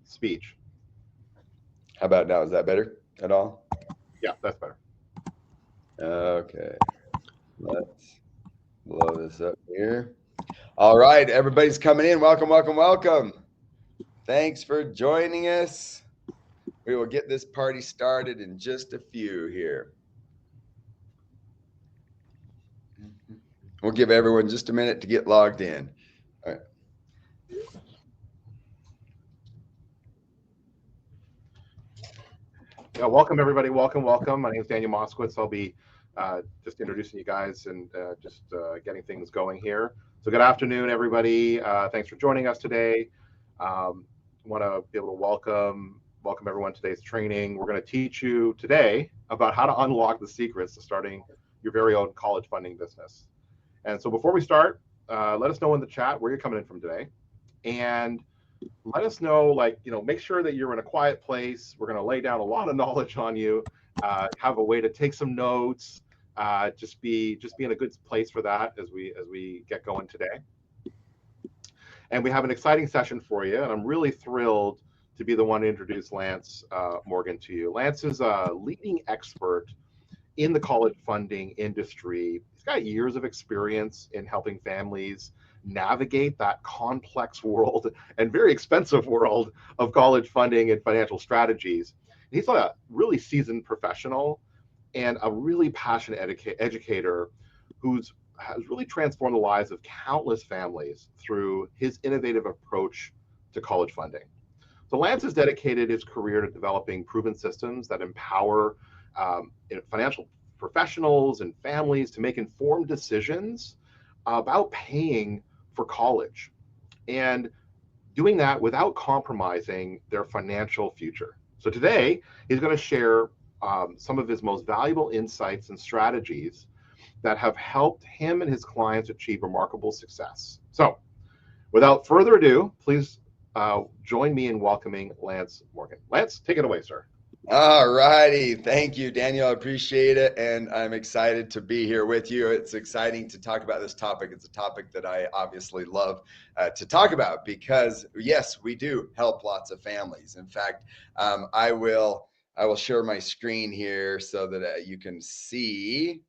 speech. How about now? Is that better at all? Yeah, that's better. Okay, let's blow this up here. All right, everybody's coming in. Welcome, welcome, welcome. Thanks for joining us. We will get this party started in just a few here. We'll give everyone just a minute to get logged in. All right. Yeah, welcome everybody. Welcome. My name is Daniel Moskowitz. I'll be just introducing you guys and just getting things going here. So good afternoon, everybody. Thanks for joining us today. Want to be able to welcome everyone to today's training. We're going to teach you today about how to unlock the secrets to starting your very own college funding business. And so before we start, let us know in the chat where you're coming in from today, and let us know, make sure that you're in a quiet place. We're going to lay down a lot of knowledge on you, have a way to take some notes, just be in a good place for that as we get going today. And we have an exciting session for you, and I'm really thrilled to be the one to introduce Lance Morgan to you. Lance is a leading expert in the college funding industry. He's got years of experience in helping families navigate that complex world and very expensive world of college funding and financial strategies. He's a really seasoned professional and a really passionate educator has really transformed the lives of countless families through his innovative approach to college funding. So Lance has dedicated his career to developing proven systems that empower financial professionals and families to make informed decisions about paying for college, and doing that without compromising their financial future. So today, he's going to share some of his most valuable insights and strategies that have helped him and his clients achieve remarkable success. So without further ado, please join me in welcoming Lance Morgan. Lance, take it away, sir. All righty. Thank you, Daniel. I appreciate it. And I'm excited to be here with you. It's exciting to talk about this topic. It's a topic that I obviously love to talk about because, yes, we do help lots of families. In fact, I will share my screen here so that you can see.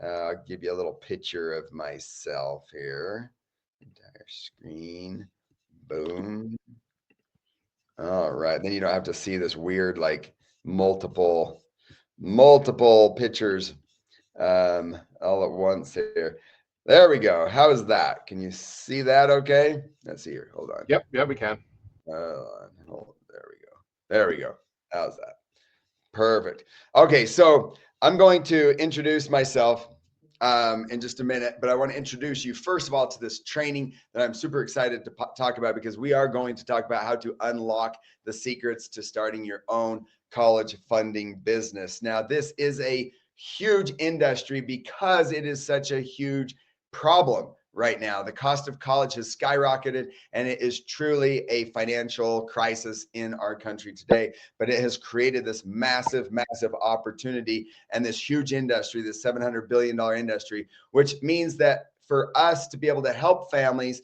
I'll give you a little picture of myself here. Entire screen. Boom. All right. Then you don't have to see this weird, like multiple pictures all at once here. There we go. How is that? Can you see that okay? Let's see here. Hold on. Yep, we can. There we go. How's that? Perfect. Okay, so I'm going to introduce myself in just a minute, but I want to introduce you first of all to this training that I'm super excited to talk about, because we are going to talk about how to unlock the secrets to starting your own college funding business. Now, this is a huge industry because it is such a huge problem right now. The cost of college has skyrocketed, and it is truly a financial crisis in our country today. But it has created this massive, massive opportunity and this huge industry, this $700 billion industry, which means that for us to be able to help families,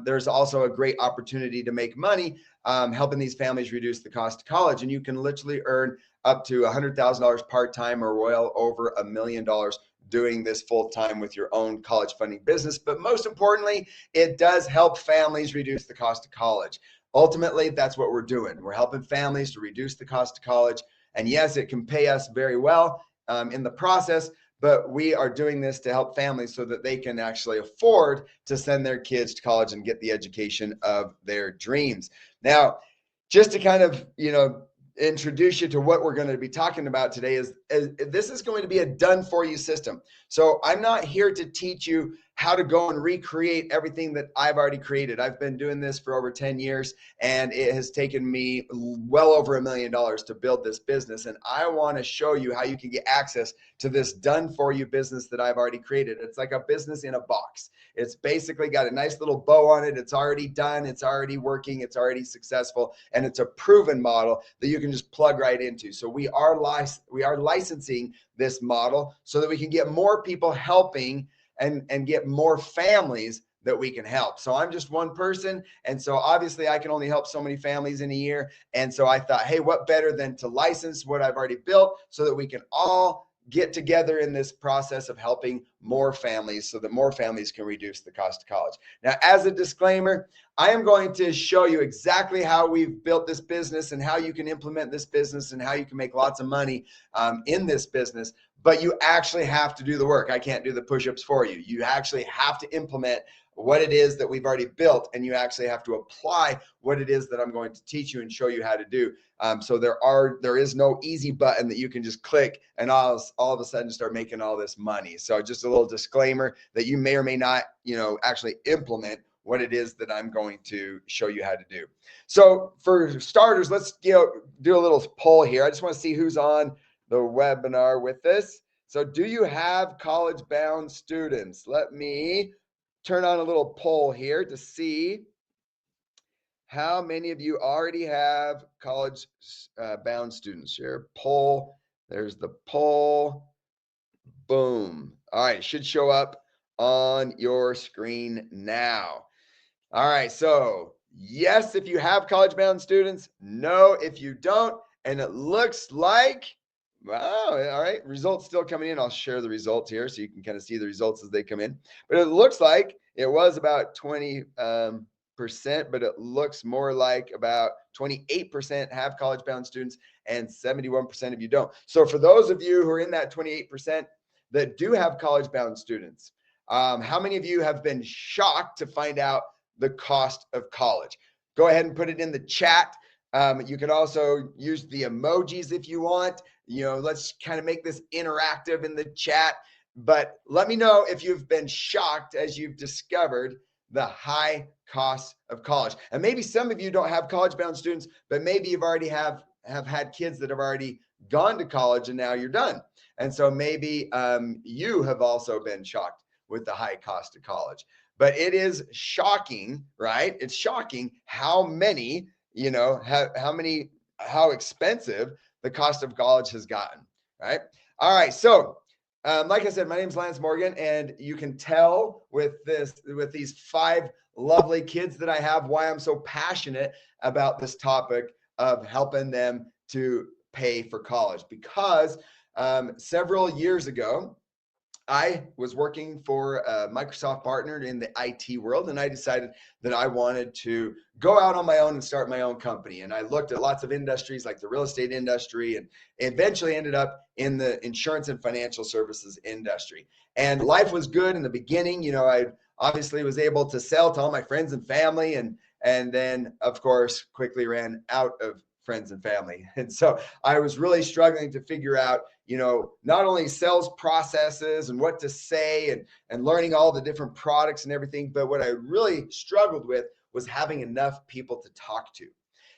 there's also a great opportunity to make money helping these families reduce the cost of college. And you can literally earn up to $100,000 part-time or well over $1 million doing this full time with your own college funding business. But most importantly, it does help families reduce the cost of college. Ultimately, that's what we're doing. We're helping families to reduce the cost of college. And yes, it can pay us very well in the process, but we are doing this to help families so that they can actually afford to send their kids to college and get the education of their dreams. Now, just to kind of, introduce you to what we're going to be talking about today is this is going to be a done for you system. So I'm not here to teach you how to go and recreate everything that I've already created. I've been doing this for over 10 years, and it has taken me well over $1 million to build this business. And I want to show you how you can get access to this done for you business that I've already created. It's like a business in a box. It's basically got a nice little bow on it. It's already done. It's already working. It's already successful. And it's a proven model that you can just plug right into. So we are licensing this model so that we can get more people helping and get more families that we can help. So I'm just one person. And so obviously I can only help so many families in a year. And so I thought, hey, what better than to license what I've already built so that we can all get together in this process of helping more families so that more families can reduce the cost of college. Now, as a disclaimer, I am going to show you exactly how we've built this business and how you can implement this business and how you can make lots of money in this business. But you actually have to do the work. I can't do the push-ups for you. You actually have to implement what it is that we've already built, and you actually have to apply what it is that I'm going to teach you and show you how to do. So there is no easy button that you can just click and all of a sudden start making all this money. So just a little disclaimer that you may or may not, actually implement what it is that I'm going to show you how to do. So for starters, let's do a little poll here. I just want to see who's on the webinar with us. So do you have college-bound students? Let me turn on a little poll here to see how many of you already have college bound students here. Poll, there's the poll. Boom. All right, it should show up on your screen now. All right, so yes, if you have college bound students, no, if you don't, and it looks like, wow, all right, results still coming in. I'll share the results here so you can kind of see the results as they come in. But it looks like it was about 20%, but it looks more like about 28% have college bound students and 71% of you don't. So for those of you who are in that 28% that do have college bound students, how many of you have been shocked to find out the cost of college? Go ahead and put it in the chat. You can also use the emojis if you want. Let's kind of make this interactive in the chat. But let me know if you've been shocked as you've discovered the high cost of college. And maybe some of you don't have college-bound students, but maybe you've already have had kids that have already gone to college and now you're done. And so maybe you have also been shocked with the high cost of college. But it is shocking, right? It's shocking how many, how expensive the cost of college has gotten, right? All right, so like I said, my name's Lance Morgan, and you can tell with these 5 lovely kids that I have why I'm so passionate about this topic of helping them to pay for college. Because several years ago, I was working for a Microsoft partner in the IT world, and I decided that I wanted to go out on my own and start my own company. And I looked at lots of industries like the real estate industry, and eventually ended up in the insurance and financial services industry. And life was good in the beginning. I obviously was able to sell to all my friends and family, and then, of course, quickly ran out of friends and family. And so I was really struggling to figure out, not only sales processes and what to say and learning all the different products and everything, but what I really struggled with was having enough people to talk to.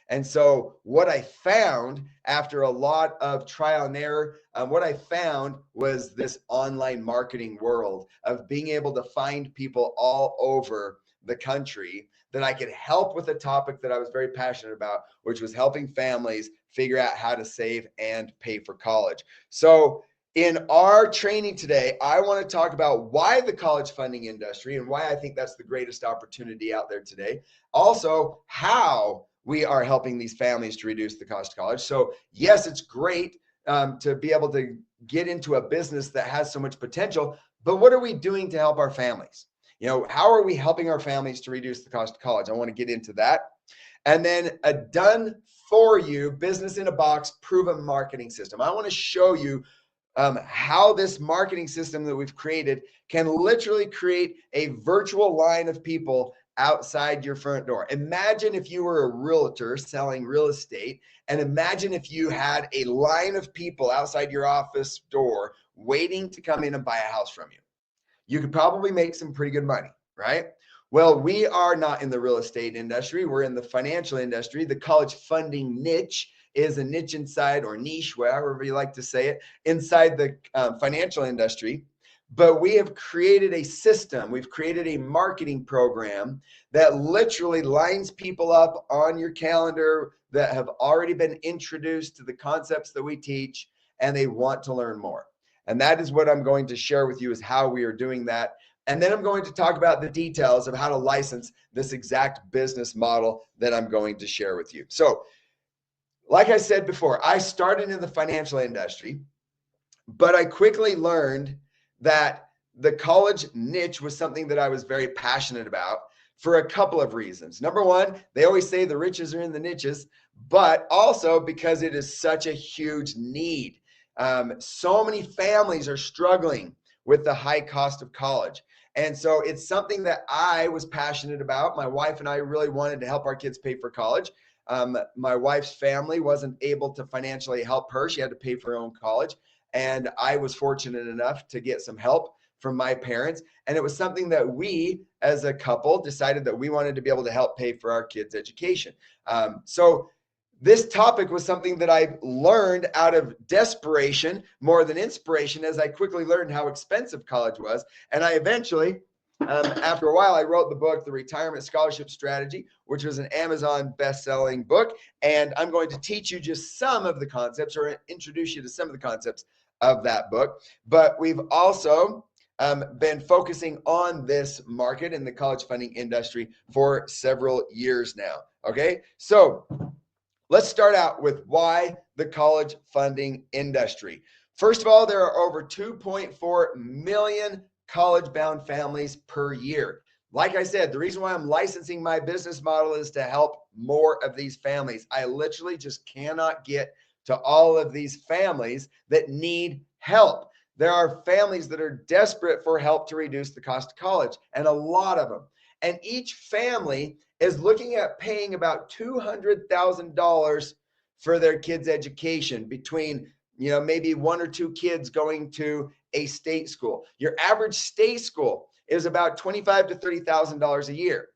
And so what I found after a lot of trial and error, what I found was this online marketing world of being able to find people all over the country that I could help with a topic that I was very passionate about, which was helping families figure out how to save and pay for college. So in our training today, I want to talk about why the college funding industry and why I think that's the greatest opportunity out there today. Also, how we are helping these families to reduce the cost of college. So yes, it's great to be able to get into a business that has so much potential, but what are we doing to help our families? How are we helping our families to reduce the cost of college? I want to get into that. And then a done for you business in a box proven marketing system. I want to show you how this marketing system that we've created can literally create a virtual line of people outside your front door. Imagine if you were a realtor selling real estate, and imagine if you had a line of people outside your office door waiting to come in and buy a house from you. You could probably make some pretty good money, right? Well, we are not in the real estate industry. We're in the financial industry. The college funding niche is a niche inside, or niche, however you like to say it, inside the financial industry. But we have created a system. We've created a marketing program that literally lines people up on your calendar that have already been introduced to the concepts that we teach, and they want to learn more. And that is what I'm going to share with you, is how we are doing that. And then I'm going to talk about the details of how to license this exact business model that I'm going to share with you. So, like I said before, I started in the financial industry, but I quickly learned that the college niche was something that I was very passionate about for a couple of reasons. Number one, they always say the riches are in the niches, but also because it is such a huge need. So many families are struggling with the high cost of college. And so it's something that I was passionate about. My wife and I really wanted to help our kids pay for college. My wife's family wasn't able to financially help her. She had to pay for her own college. And I was fortunate enough to get some help from my parents. And it was something that we, as a couple, decided that we wanted to be able to help pay for our kids' education. So this topic was something that I learned out of desperation more than inspiration, as I quickly learned how expensive college was. And I eventually, after a while, I wrote the book, The Retirement Scholarship Strategy, which was an Amazon best-selling book. And I'm going to teach you just some of the concepts, or introduce you to some of the concepts of that book. But we've also been focusing on this market in the college funding industry for several years now. Okay, so let's start out with why the college funding industry. First of all, there are over 2.4 million college-bound families per year. Like I said, the reason why I'm licensing my business model is to help more of these families. I literally just cannot get to all of these families that need help. There are families that are desperate for help to reduce the cost of college, and a lot of them. And each family is looking at paying about $200,000 for their kids' education, between maybe one or two kids going to a state school. Your average state school is about $25,000 to $30,000 a year.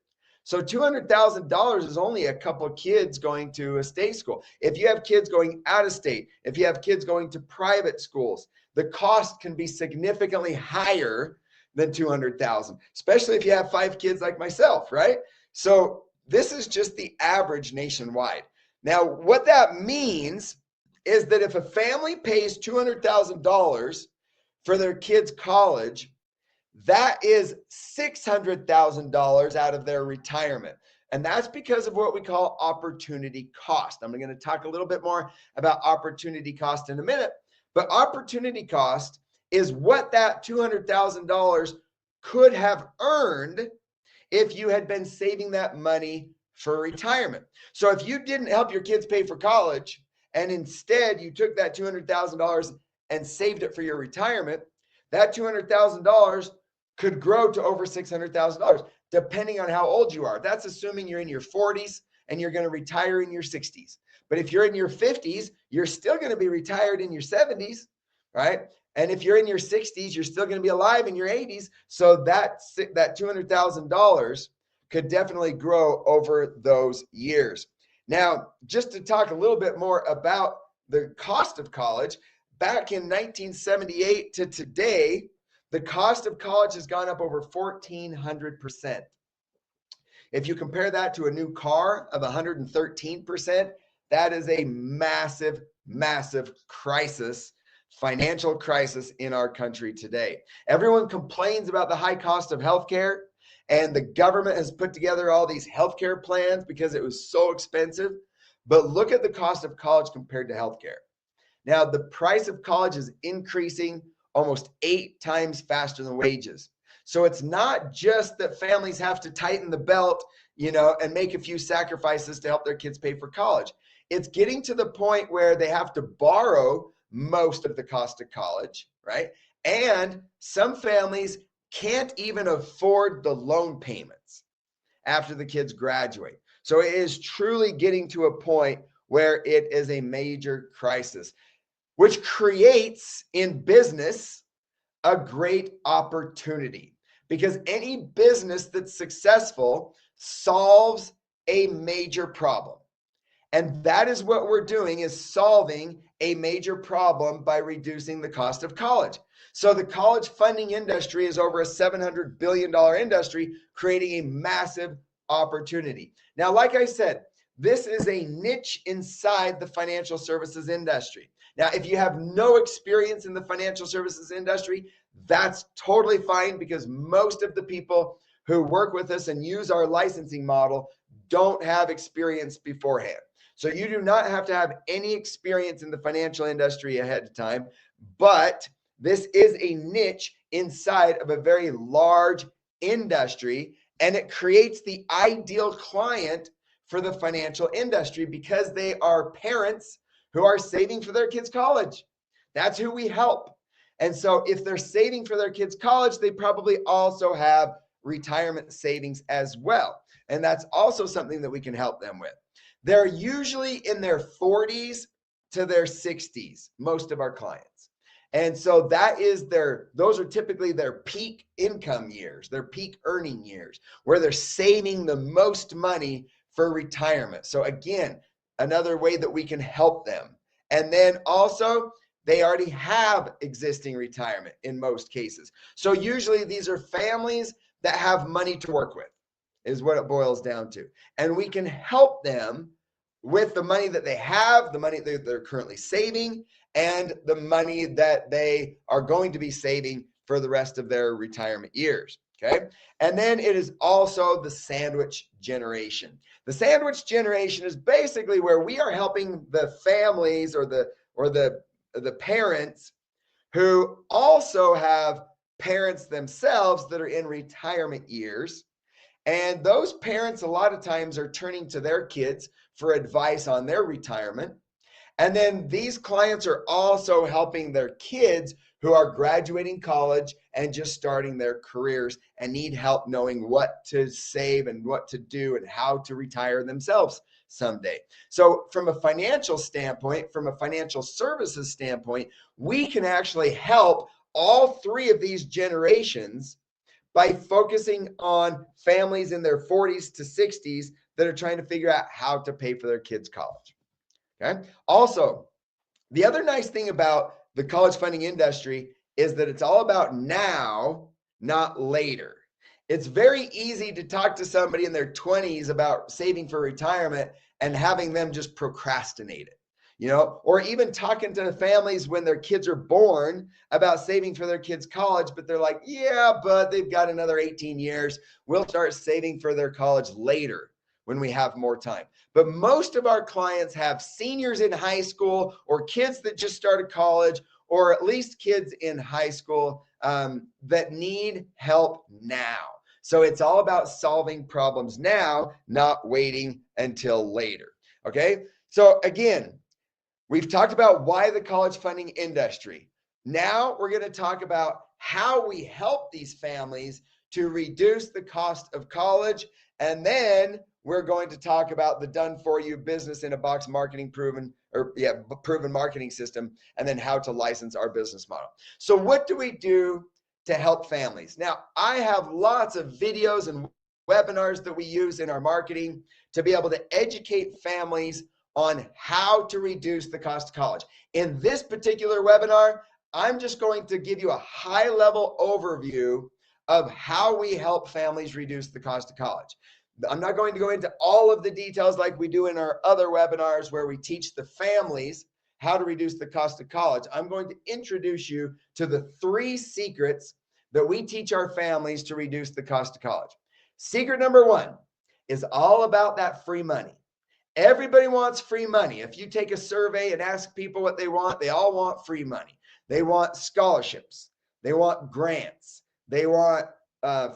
So $200,000 is only a couple of kids going to a state school. If you have kids going out of state, if you have kids going to private schools, the cost can be significantly higher than $200,000, especially if you have 5 kids like myself, right? So this is just the average nationwide. Now, what that means is that if a family pays $200,000 for their kids' college, that is $600,000 out of their retirement. And that's because of what we call opportunity cost. I'm going to talk a little bit more about opportunity cost in a minute, but opportunity cost is what that $200,000 could have earned if you had been saving that money for retirement. So if you didn't help your kids pay for college, and instead you took that $200,000 and saved it for your retirement, that $200,000 could grow to over $600,000, depending on how old you are. That's assuming you're in your 40s and you're going to retire in your 60s. But if you're in your 50s, you're still going to be retired in your 70s, right? And if you're in your 60s, you're still going to be alive in your 80s. So that $200,000 could definitely grow over those years. Now, just to talk a little bit more about the cost of college, back in 1978 to today, the cost of college has gone up over 1,400%. If you compare that to a new car of 113%, that is a massive, massive crisis, financial crisis in our country today. Everyone complains about the high cost of healthcare, and the government has put together all these healthcare plans because it was so expensive. But look at the cost of college compared to healthcare. Now, the price of college is increasing almost 8 times faster than wages. So it's not just that families have to tighten the belt, and make a few sacrifices to help their kids pay for college. It's getting to the point where they have to borrow most of the cost of college, right? And some families can't even afford the loan payments after the kids graduate. So it is truly getting to a point where it is a major crisis, which creates in business a great opportunity, because any business that's successful solves a major problem. And that is what we're doing, is solving a major problem by reducing the cost of college. So the college funding industry is over a $700 billion industry, creating a massive opportunity. Now, like I said, this is a niche inside the financial services industry. Now, if you have no experience in the financial services industry, That's totally fine, because most of the people who work with us and use our licensing model don't have experience beforehand. So you do not have to have any experience in the financial industry ahead of time, but this is a niche inside of a very large industry, and it creates the ideal client for the financial industry because they are parents who are saving for their kids' college. That's who we help. And so if they're saving for their kids' college, they probably also have retirement savings as well. And that's also something that we can help them with. They're usually in their 40s to their 60s, most of our clients. And so those are typically their peak income years, their peak earning years, where they're saving the most money for retirement. So again, another way that we can help them. And then also, they already have existing retirement in most cases. So usually these are families that have money to work with, is what it boils down to. And we can help them with the money that they have, the money that they're currently saving, and the money that they are going to be saving for the rest of their retirement years. Okay. And then it is also the sandwich generation. The sandwich generation is basically where we are helping the families or the parents who also have parents themselves that are in retirement years. And those parents a lot of times are turning to their kids for advice on their retirement. And then these clients are also helping their kids who are graduating college and just starting their careers and need help knowing what to save and what to do and how to retire themselves someday. So from a financial standpoint, from a financial services standpoint, we can actually help all three of these generations by focusing on families in their 40s to 60s that are trying to figure out how to pay for their kids' college. Okay. Also, the other nice thing about the college funding industry is that it's all about now, not later. It's very easy to talk to somebody in their 20s about saving for retirement and having them just procrastinate it, or even talking to families when their kids are born about saving for their kids' college, but they're like, yeah, but they've got another 18 years. We'll start saving for their college later when we have more time. But most of our clients have seniors in high school or kids that just started college, or at least kids in high school that need help now. So it's all about solving problems now, not waiting until later. Okay. So again, we've talked about why the college funding industry. Now we're going to talk about how we help these families to reduce the cost of college. And then we're going to talk about the done for you business in a box marketing proven marketing system, and then how to license our business model. So what do we do to help families? Now, I have lots of videos and webinars that we use in our marketing to be able to educate families on how to reduce the cost of college. In this particular webinar, I'm just going to give you a high-level overview of how we help families reduce the cost of college. I'm not going to go into all of the details like we do in our other webinars where we teach the families how to reduce the cost of college. I'm going to introduce you to the 3 secrets that we teach our families to reduce the cost of college. Secret number 1 is all about that free money. Everybody wants free money. If you take a survey and ask people what they all want free money. They want scholarships. They want grants. They want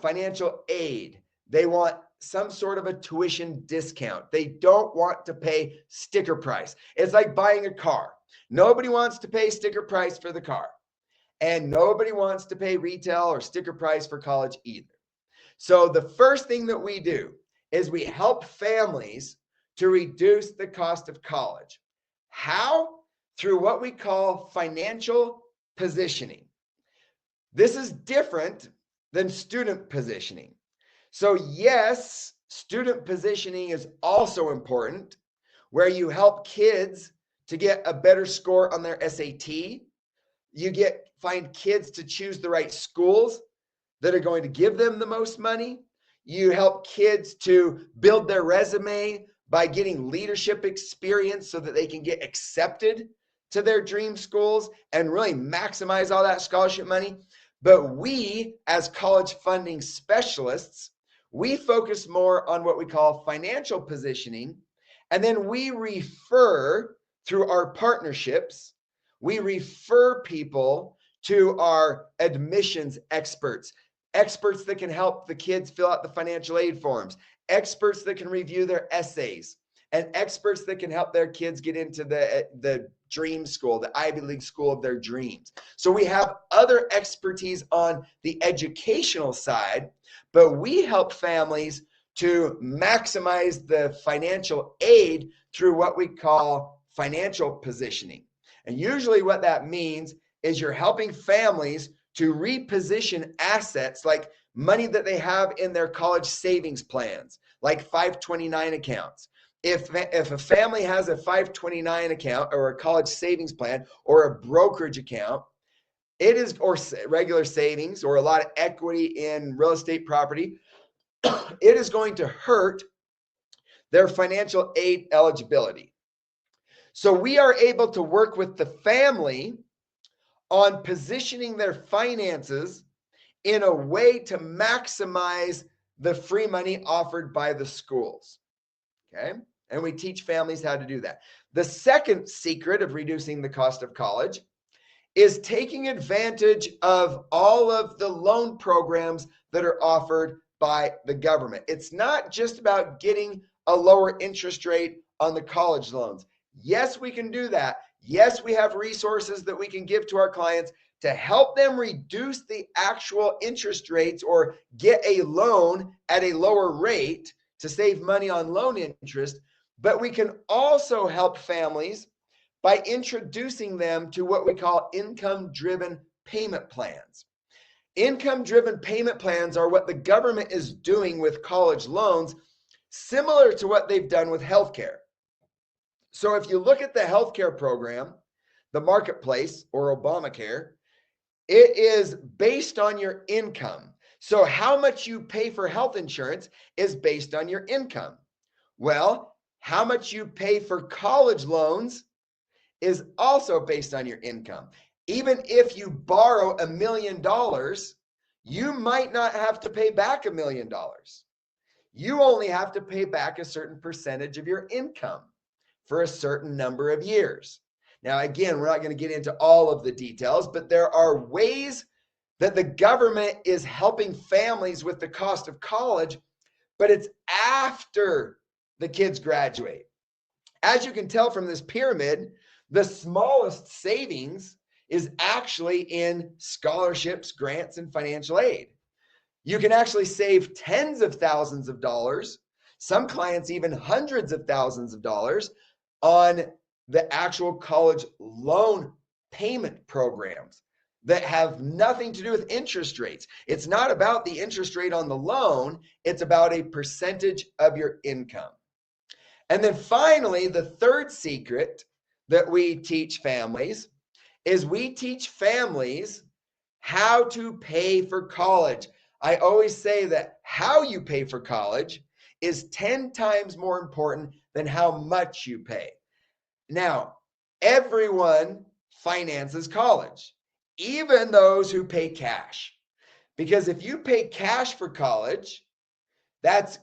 financial aid. They want some sort of a tuition discount. They don't want to pay sticker price. It's like buying a car. Nobody wants to pay sticker price for the car. And nobody wants to pay retail or sticker price for college either. So the first thing that we do is we help families to reduce the cost of college. How? Through what we call financial positioning. This is different than student positioning. So yes, student positioning is also important, where you help kids to get a better score on their SAT. You find kids to choose the right schools that are going to give them the most money. You help kids to build their resume by getting leadership experience so that they can get accepted to their dream schools and really maximize all that scholarship money. But we, as college funding specialists, we focus more on what we call financial positioning. And then we refer through our partnerships, we refer people to our admissions experts, experts that can help the kids fill out the financial aid forms, experts that can review their essays, and experts that can help their kids get into the dream school, the Ivy League school of their dreams. So we have other expertise on the educational side, but we help families to maximize the financial aid through what we call financial positioning. And usually what that means is you're helping families to reposition assets like money that they have in their college savings plans, like 529 accounts. If a family has a 529 account or a college savings plan or a brokerage account, it is, or regular savings or a lot of equity in real estate property, it is going to hurt their financial aid eligibility. So we are able to work with the family on positioning their finances in a way to maximize the free money offered by the schools. Okay. And we teach families how to do that. The second secret of reducing the cost of college is taking advantage of all of the loan programs that are offered by the government. It's not just about getting a lower interest rate on the college loans. Yes, we can do that. Yes, we have resources that we can give to our clients to help them reduce the actual interest rates or get a loan at a lower rate to save money on loan interest. But we can also help families by introducing them to what we call income-driven payment plans. Income-driven payment plans are what the government is doing with college loans, similar to what they've done with healthcare. So if you look at the healthcare program, the marketplace or Obamacare, it is based on your income. So how much you pay for health insurance is based on your income. Well, how much you pay for college loans is also based on your income. Even if you borrow $1 million, you might not have to pay back $1 million. You only have to pay back a certain percentage of your income for a certain number of years. Now, again, we're not going to get into all of the details, but there are ways that the government is helping families with the cost of college, but it's after the kids graduate. As you can tell from this pyramid, the smallest savings is actually in scholarships, grants, and financial aid. You can actually save tens of thousands of dollars, some clients even hundreds of thousands of dollars on the actual college loan payment programs that have nothing to do with interest rates. It's not about the interest rate on the loan, it's about a percentage of your income. And then finally, the third secret that we teach families is we teach families how to pay for college. I always say that how you pay for college is 10 times more important than how much you pay. Now, everyone finances college, even those who pay cash. Because if you pay cash for college, that's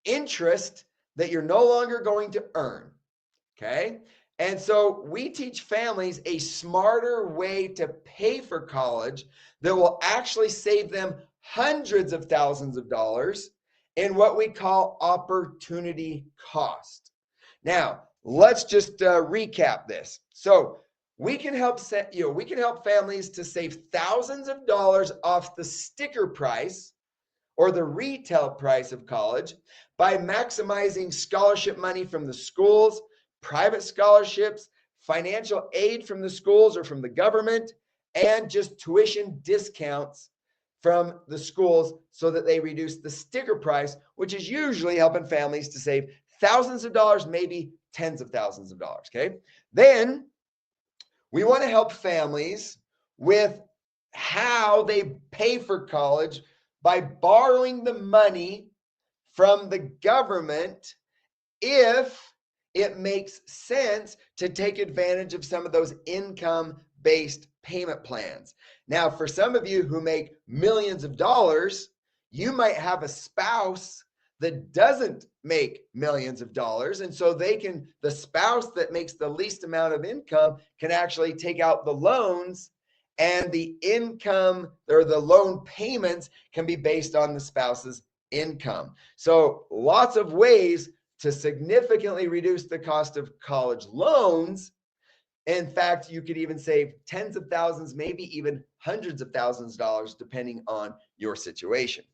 interest that you're no longer going to earn. Okay. And so we teach families a smarter way to pay for college that will actually save them hundreds of thousands of dollars in what we call opportunity cost. Now, let's just recap this. So we can help families to save thousands of dollars off the sticker price or the retail price of college by maximizing scholarship money from the schools, private scholarships, financial aid from the schools or from the government, and just tuition discounts from the schools so that they reduce the sticker price, which is usually helping families to save thousands of dollars, maybe tens of thousands of dollars. Okay. Then we want to help families with how they pay for college by borrowing the money from the government if it makes sense to take advantage of some of those income interest-based payment plans. Now, for some of you who make millions of dollars, you might have a spouse that doesn't make millions of dollars. And so the spouse that makes the least amount of income can actually take out the loans, and the income or the loan payments can be based on the spouse's income. So lots of ways to significantly reduce the cost of college loans. In fact, you could even save tens of thousands, maybe even hundreds of thousands of dollars, depending on your situation.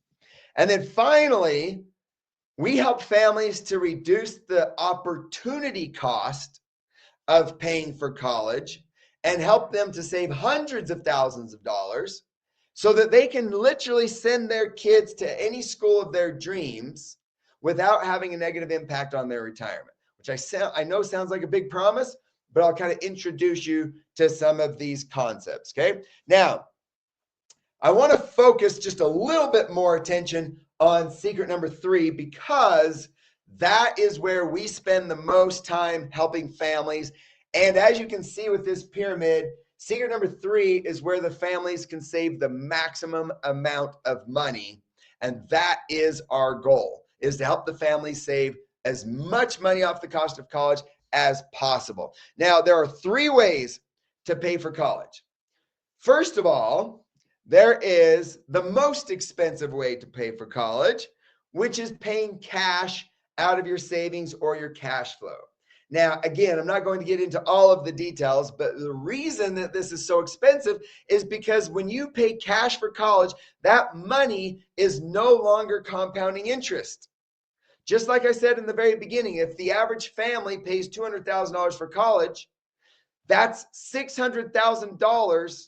And then finally, we help families to reduce the opportunity cost of paying for college and help them to save hundreds of thousands of dollars so that they can literally send their kids to any school of their dreams without having a negative impact on their retirement, which I know sounds like a big promise, but I'll kind of introduce you to some of these concepts, okay? Now, I want to focus just a little bit more attention on secret number 3, because that is where we spend the most time helping families. And as you can see with this pyramid, secret number 3 is where the families can save the maximum amount of money. And that is our goal, is to help the families save as much money off the cost of college as possible. Now, there are 3 ways to pay for college. First of all, there is the most expensive way to pay for college, which is paying cash out of your savings or your cash flow. Now, again, I'm not going to get into all of the details, but the reason that this is so expensive is because when you pay cash for college, that money is no longer compounding interest. Just like I said in the very beginning, if the average family pays $200,000 for college, that's $600,000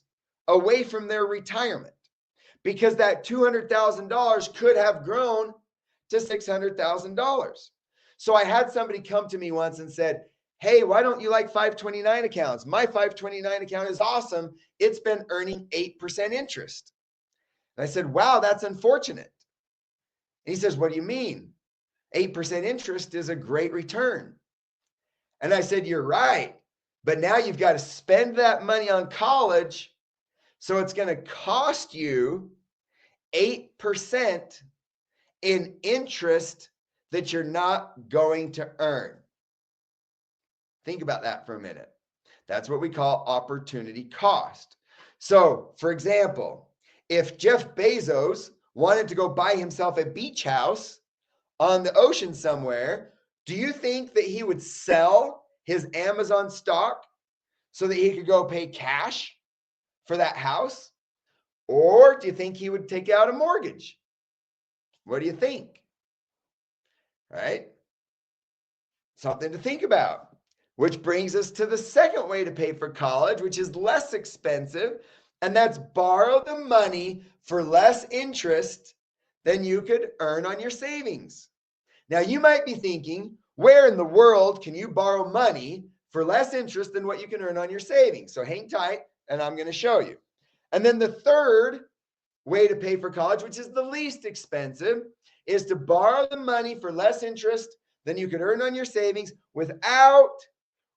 away from their retirement, because that $200,000 could have grown to $600,000. So I had somebody come to me once and said, hey, why don't you like 529 accounts? My 529 account is awesome. It's been earning 8% interest. And I said, wow, that's unfortunate. And he says, what do you mean? 8% interest is a great return. And I said, you're right. But now you've got to spend that money on college. So it's going to cost you 8% in interest that you're not going to earn. Think about that for a minute. That's what we call opportunity cost. So, for example, if Jeff Bezos wanted to go buy himself a beach house on the ocean somewhere, do you think that he would sell his Amazon stock so that he could go pay cash for that house? Or do you think he would take out a mortgage? What do you think? Right? Something to think about. Which brings us to the second way to pay for college, which is less expensive, and that's borrow the money for less interest than you could earn on your savings. Now, you might be thinking, where in the world can you borrow money for less interest than what you can earn on your savings? So hang tight, and I'm going to show you. And then the third way to pay for college, which is the least expensive, is to borrow the money for less interest than you could earn on your savings without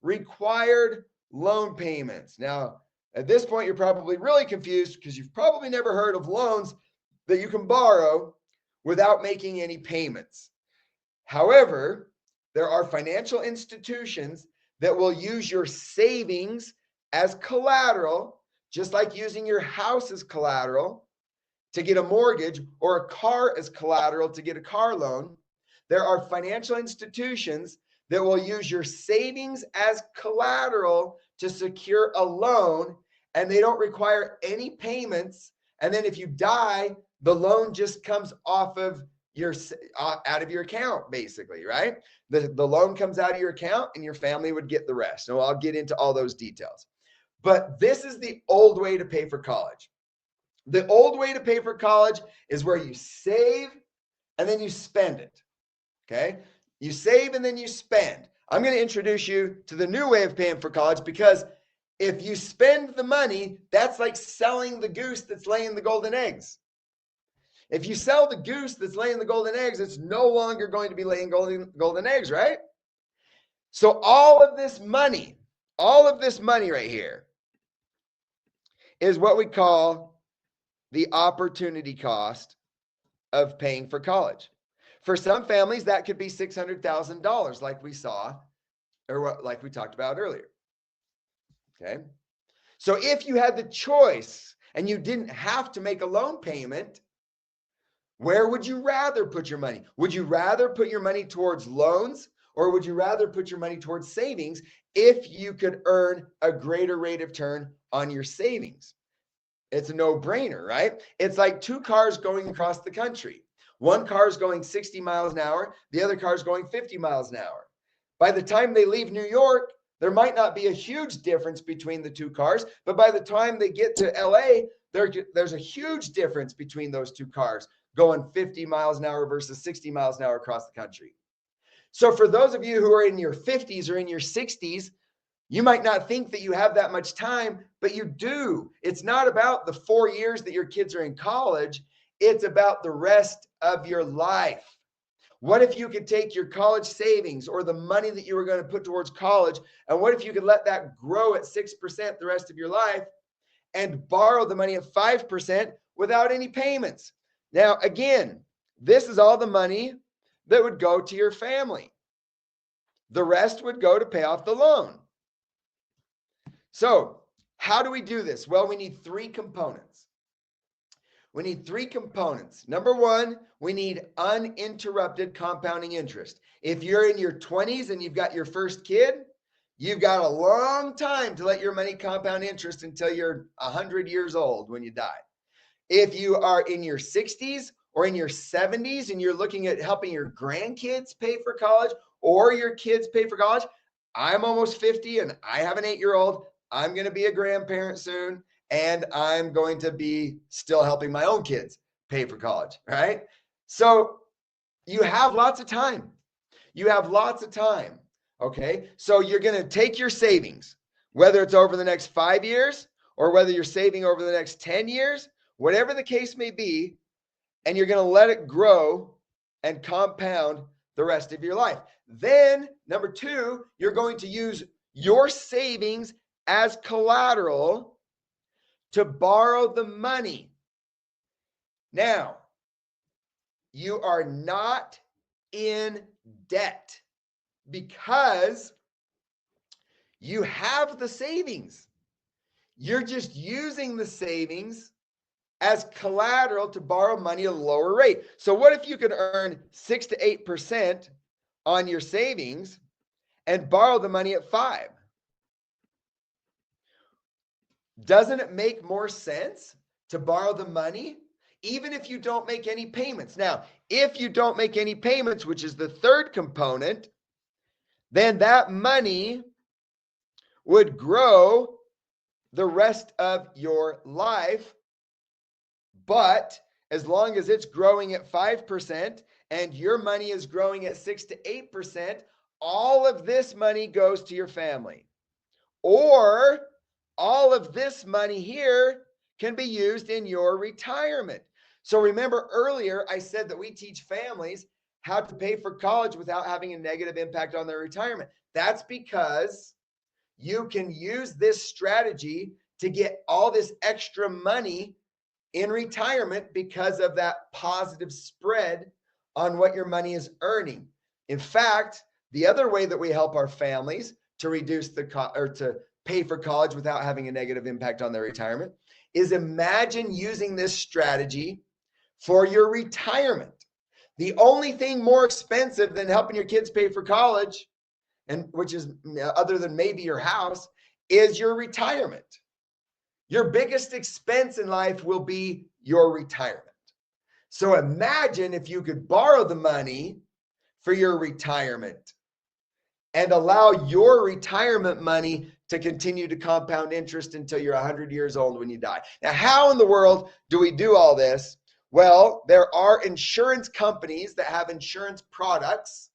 required loan payments. Now, at this point, you're probably really confused because you've probably never heard of loans that you can borrow without making any payments. However, there are financial institutions that will use your savings as collateral, just like using your house as collateral to get a mortgage or a car as collateral to get a car loan. There are financial institutions that will use your savings as collateral to secure a loan, and they don't require any payments. And then if you die, the loan just comes off of out of your account, basically, right? The loan comes out of your account and your family would get the rest. So I'll get into all those details. But this is the old way to pay for college. The old way to pay for college is where you save and then you spend it. Okay? You save and then you spend. I'm going to introduce you to the new way of paying for college, because if you spend the money, that's like selling the goose that's laying the golden eggs. If you sell the goose that's laying the golden eggs, it's no longer going to be laying golden eggs, right? So all of this money right here, is what we call the opportunity cost of paying for college. For some families, that could be $600,000, like we saw, or like we talked about earlier. Okay. So if you had the choice and you didn't have to make a loan payment, where would you rather put your money? Would you rather put your money towards loans, or would you rather put your money towards savings if you could earn a greater rate of return on your savings? It's a no-brainer, right? It's like two cars going across the country. One car is going 60 miles an hour. The other car is going 50 miles an hour. By the time they leave New York, there might not be a huge difference between the two cars, but by the time they get to LA, there's a huge difference between those two cars going 50 miles an hour versus 60 miles an hour across the country. So for those of you who are in your 50s or in your 60s, you might not think that you have that much time, but you do. It's not about the 4 years that your kids are in college. It's about the rest of your life. What if you could take your college savings or the money that you were going to put towards college, and what if you could let that grow at 6% the rest of your life and borrow the money at 5% without any payments? Now, again, this is all the money that would go to your family. The rest would go to pay off the loan. So how do we do this? Well, we need three components. We need three components. Number one, we need uninterrupted compounding interest. If you're in your 20s and you've got your first kid, you've got a long time to let your money compound interest until you're 100 years old when you die. If you are in your 60s or in your 70s and you're looking at helping your grandkids pay for college or your kids pay for college, I'm almost 50 and I have an 8-year-old. I'm going to be a grandparent soon, and I'm going to be still helping my own kids pay for college, right? So you have lots of time. You have lots of time, okay? So you're going to take your savings, whether it's over the next 5 years or whether you're saving over the next 10 years, whatever the case may be, and you're going to let it grow and compound the rest of your life. Then, number two, you're going to use your savings as collateral to borrow the money. Now, you are not in debt because you have the savings. You're just using the savings as collateral to borrow money at a lower rate. So what if you could earn 6 to 8% on your savings and borrow the money at 5%? Doesn't it make more sense to borrow the money, even if you don't make any payments? Now, if you don't make any payments, which is the third component, then that money would grow the rest of your life. But as long as it's growing at 5% and your money is growing at 6 to 8%, all of this money goes to your family. Or all of this money here can be used in your retirement. So remember earlier, I said that we teach families how to pay for college without having a negative impact on their retirement. That's because you can use this strategy to get all this extra money in retirement because of that positive spread on what your money is earning. In fact, the other way that we help our families to reduce to pay for college without having a negative impact on their retirement is imagine using this strategy for your retirement. The only thing more expensive than helping your kids pay for college, and which is other than maybe your house, is your retirement. Your biggest expense in life will be your retirement. So imagine if you could borrow the money for your retirement and allow your retirement money to continue to compound interest until you're 100 years old when you die. Now, how in the world do we do all this? Well, there are insurance companies that have insurance products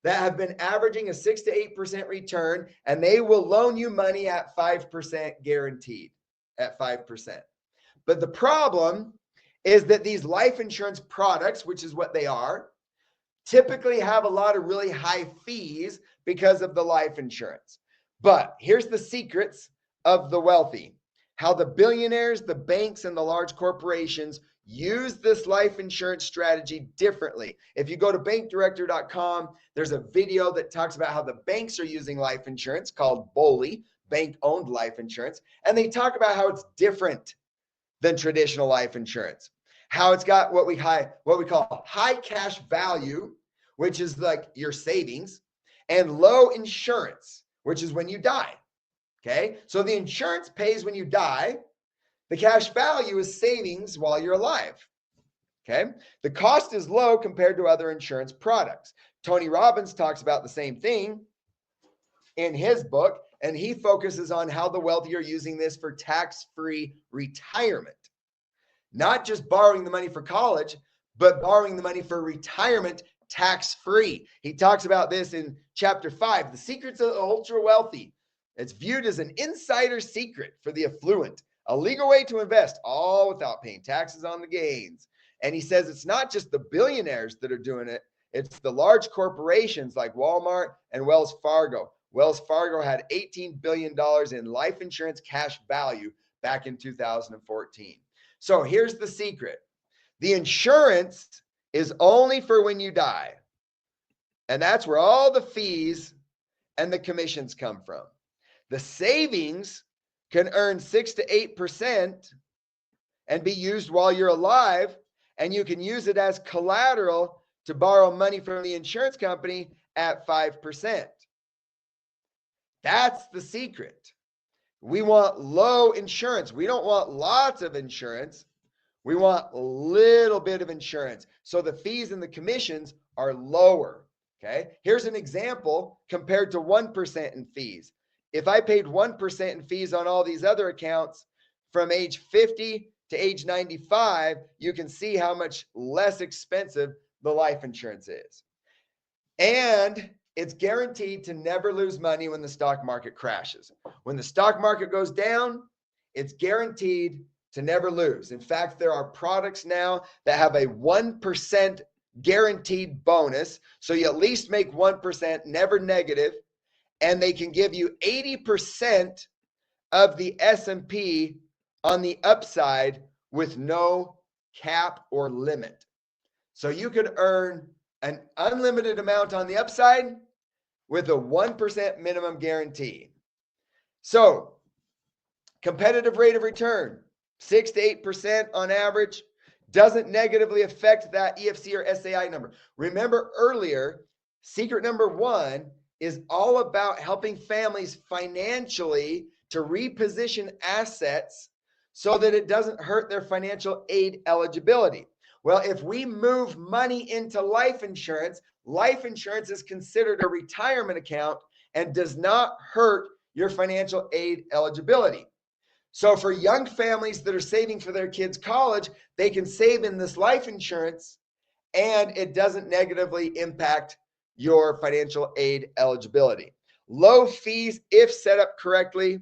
that have been averaging a 6 to 8% return, and they will loan you money at 5% guaranteed, at 5%. But the problem is that these life insurance products, which is what they are, typically have a lot of really high fees because of the life insurance. But here's the secrets of the wealthy. how the billionaires, the banks, and the large corporations use this life insurance strategy differently. If you go to bankdirector.com, there's a video that talks about how the banks are using life insurance called BOLI, bank-owned life insurance, and they talk about how it's different than traditional life insurance. How it's got what we call high cash value, which is like your savings, and low insurance, which is when you die. Okay, so the insurance pays when you die. The cash value is savings while you're alive. Okay, the cost is low compared to other insurance products. Tony Robbins talks about the same thing in his book, and he focuses on how the wealthy are using this for tax-free retirement. Not just borrowing the money for college, but borrowing the money for retirement tax-free. He talks about this in chapter 5, The Secrets of the Ultra Wealthy. It's viewed as an insider secret for the affluent, a legal way to invest, all without paying taxes on the gains. And he says it's not just the billionaires that are doing it, it's the large corporations like Walmart and Wells Fargo. Wells Fargo had $18 billion in life insurance cash value back in 2014. So here's the secret. The insurance is only for when you die. And that's where all the fees and the commissions come from. The savings can earn 6 to 8% and be used while you're alive, and you can use it as collateral to borrow money from the insurance company at 5%. That's the secret. We want low insurance. We don't want lots of insurance. We want a little bit of insurance. So the fees and the commissions are lower. Okay. Here's an example compared to 1% in fees. If I paid 1% in fees on all these other accounts from age 50 to age 95, you can see how much less expensive the life insurance is. And it's guaranteed to never lose money when the stock market crashes. When the stock market goes down, it's guaranteed to never lose. In fact, there are products now that have a 1% guaranteed bonus. So you at least make 1%, never negative. And they can give you 80% of the S&P on the upside with no cap or limit. So you could earn an unlimited amount on the upside with a 1% minimum guarantee. So competitive rate of return, 6 to 8% on average, doesn't negatively affect that EFC or SAI number. Remember earlier, secret number 1 is all about helping families financially to reposition assets so that it doesn't hurt their financial aid eligibility. Well, if we move money into life insurance is considered a retirement account and does not hurt your financial aid eligibility. So for young families that are saving for their kids' college, they can save in this life insurance and it doesn't negatively impact your financial aid eligibility. Low fees if set up correctly,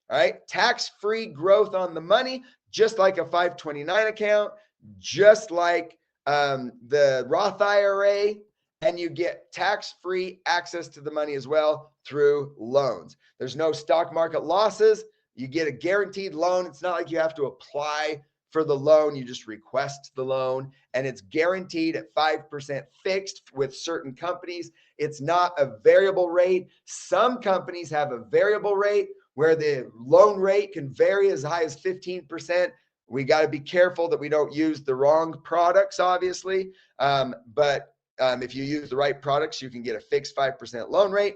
all right? Tax-free growth on the money, just like a 529 account, just like the Roth IRA, and you get tax-free access to the money as well through loans. There's no stock market losses. You get a guaranteed loan. It's not like you have to apply for the loan. You just request the loan, and it's guaranteed at 5% fixed with certain companies. It's not a variable rate. Some companies have a variable rate where the loan rate can vary as high as 15%. We got to be careful that we don't use the wrong products, obviously. But if you use the right products, you can get a fixed 5% loan rate.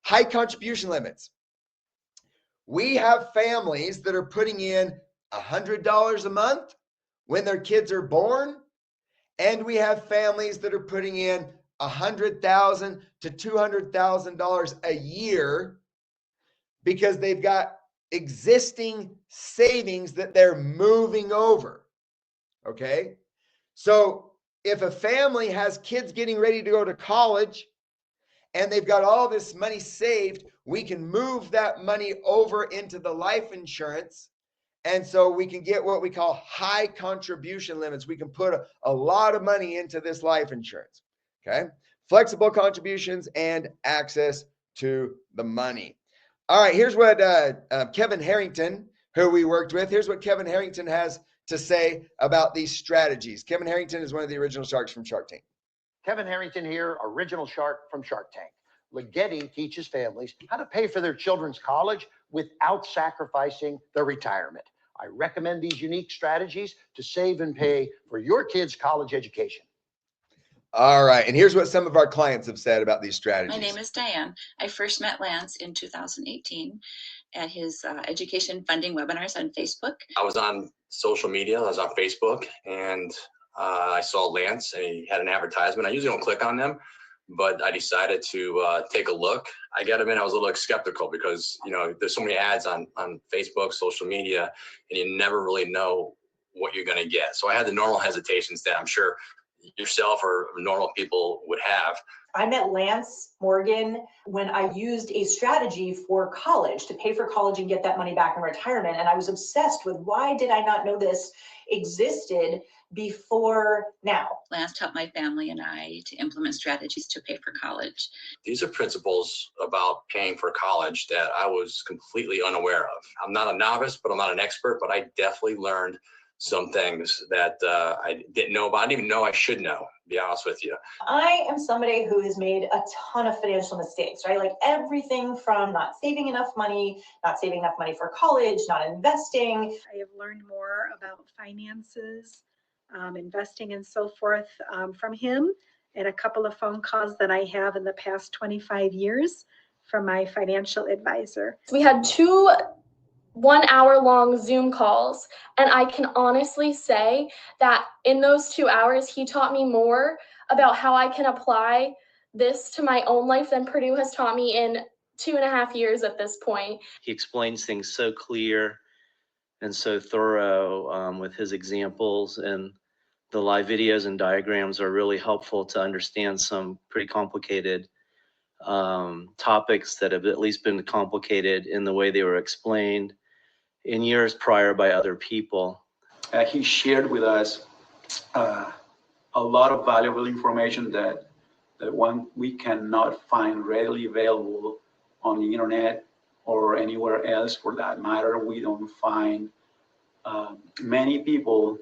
High contribution limits. We have families that are putting in $100 a month when their kids are born. And we have families that are putting in $100,000 to $200,000 a year because they've got existing savings that they're moving over. Okay. So if a family has kids getting ready to go to college and they've got all this money saved, we can move that money over into the life insurance. And so we can get what we call high contribution limits. We can put a lot of money into this life insurance. Okay. Flexible contributions and access to the money. All right. Here's what Kevin Harrington, who we worked with. Here's what Kevin Harrington has to say about these strategies. Kevin Harrington is one of the original sharks from Shark Tank. Kevin Harrington here, original shark from Shark Tank. Ligeti teaches families how to pay for their children's college without sacrificing their retirement. I recommend these unique strategies to save and pay for your kids' college education. All right. And here's what some of our clients have said about these strategies. My name is Diane. I first met Lance in 2018 at his education funding webinars on Facebook. I was on social media. I was on Facebook, and I saw Lance, and he had an advertisement. I usually don't click on them, but I decided to take a look. I got him in. I was a little skeptical because, you know, there's so many ads on Facebook, social media, and you never really know what you're going to get. So I had the normal hesitations that I'm sure yourself or normal people would have. I met Lance Morgan when I used a strategy for college to pay for college and get that money back in retirement. And I was obsessed with, why did I not know this existed before now? Lance taught my family and I to implement strategies to pay for college. These are principles about paying for college that I was completely unaware of. I'm not a novice, but I'm not an expert, but I definitely learned some things that I didn't know about. I didn't even know I should know, to be honest with you. I am somebody who has made a ton of financial mistakes, right? Like everything from not saving enough money, not saving enough money for college, not investing. I have learned more about finances, investing and so forth from him, and a couple of phone calls that I have in the past 25 years from my financial advisor. We had 2 1-hour-long Zoom calls, and I can honestly say that in those 2 hours, he taught me more about how I can apply this to my own life than Purdue has taught me in 2.5 years at this point. He explains things so clear and so thorough with his examples, and the live videos and diagrams are really helpful to understand some pretty complicated topics that have at least been complicated in the way they were explained in years prior by other people. He shared with us a lot of valuable information that one we cannot find readily available on the internet or anywhere else for that matter. We don't find many people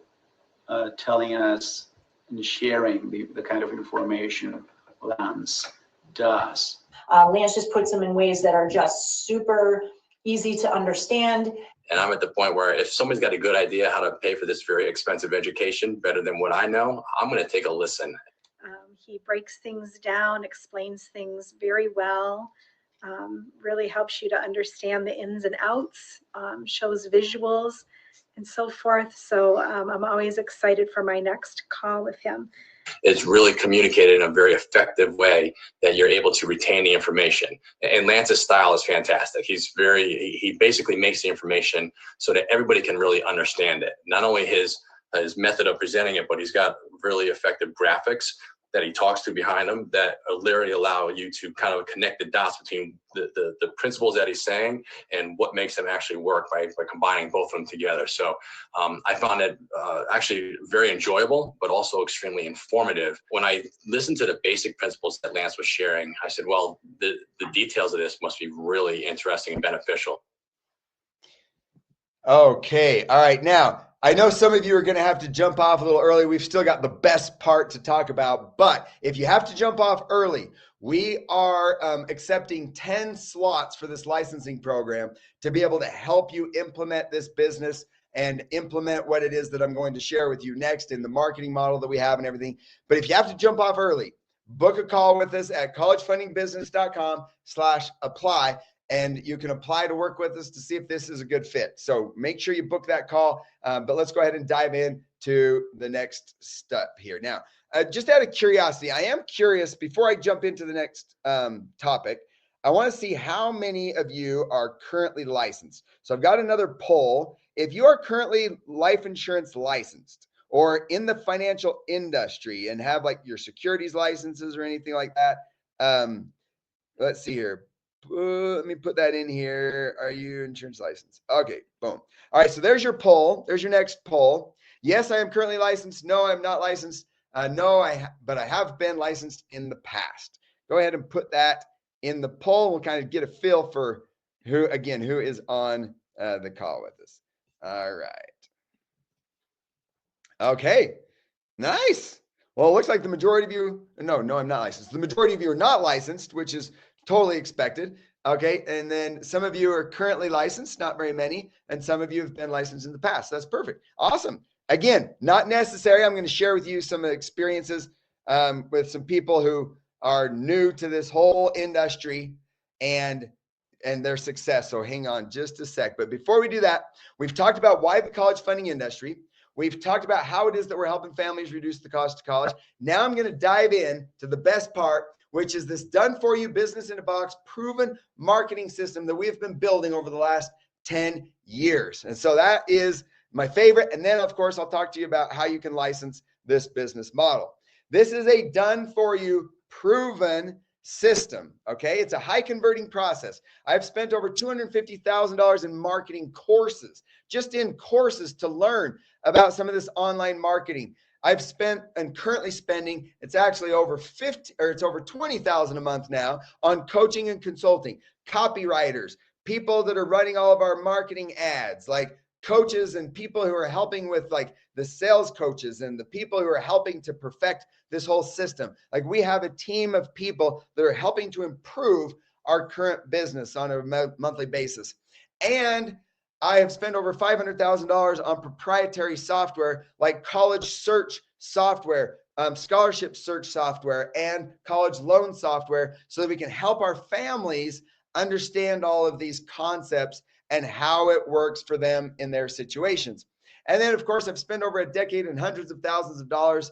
telling us and sharing the kind of information Lance does. Lance just puts them in ways that are just super easy to understand. And I'm at the point where if somebody's got a good idea how to pay for this very expensive education better than what I know, I'm going to take a listen. He breaks things down, explains things very well, really helps you to understand the ins and outs, shows visuals and so forth. So I'm always excited for my next call with him. It's really communicated in a very effective way that you're able to retain the information. And Lance's style is fantastic. He basically makes the information so that everybody can really understand it. Not only his method of presenting it, but he's got really effective graphics that he talks to behind him that literally allow you to kind of connect the dots between the principles that he's saying and what makes them actually work by combining both of them together. So I found it actually very enjoyable, but also extremely informative. When I listened to the basic principles that Lance was sharing, I said, well, the details of this must be really interesting and beneficial. Okay. All right. Now, I know some of you are going to have to jump off a little early. We've still got the best part to talk about, but if you have to jump off early, we are accepting 10 slots for this licensing program to be able to help you implement this business and implement what it is that I'm going to share with you next in the marketing model that we have and everything. But if you have to jump off early, book a call with us at collegefundingbusiness.com/apply. And you can apply to work with us to see if this is a good fit. So make sure you book that call. But let's go ahead and dive in to the next step here. Now, just out of curiosity, I am curious, before I jump into the next topic, I want to see how many of you are currently licensed. So I've got another poll. If you are currently life insurance licensed or in the financial industry and have like your securities licenses or anything like that, let's see here. Let me put that in here. Are you insurance licensed? Okay, boom. All right, so there's your poll. There's your next poll. Yes, I am currently licensed. No, I'm not licensed. No, but I have been licensed in the past. Go ahead and put that in the poll. We'll kind of get a feel for who is on the call with us. All right. Okay. Nice. Well, it looks like the majority of you, no, I'm not licensed. The majority of you are not licensed, which is totally expected. Okay. And then some of you are currently licensed, not very many. And some of you have been licensed in the past. That's perfect. Awesome. Again, not necessary. I'm going to share with you some experiences with some people who are new to this whole industry and their success. So hang on just a sec. But before we do that, we've talked about why the college funding industry. We've talked about how it is that we're helping families reduce the cost of college. Now I'm going to dive in to the best part, which is this done-for-you business in a box, proven marketing system that we've been building over the last 10 years. And so that is my favorite. And then, of course, I'll talk to you about how you can license this business model. This is a done-for-you, proven system. Okay. It's a high converting process. I've spent over $250,000 in marketing courses, just in courses to learn about some of this online marketing. I've spent and currently spending, it's actually over over 20,000 a month now on coaching and consulting, copywriters, people that are running all of our marketing ads, like coaches and people who are helping with like the sales coaches and the people who are helping to perfect this whole system. Like we have a team of people that are helping to improve our current business on a monthly basis. And I have spent over $500,000 on proprietary software like college search software, scholarship search software, and college loan software so that we can help our families understand all of these concepts and how it works for them in their situations. And then, of course, I've spent over a decade and hundreds of thousands of dollars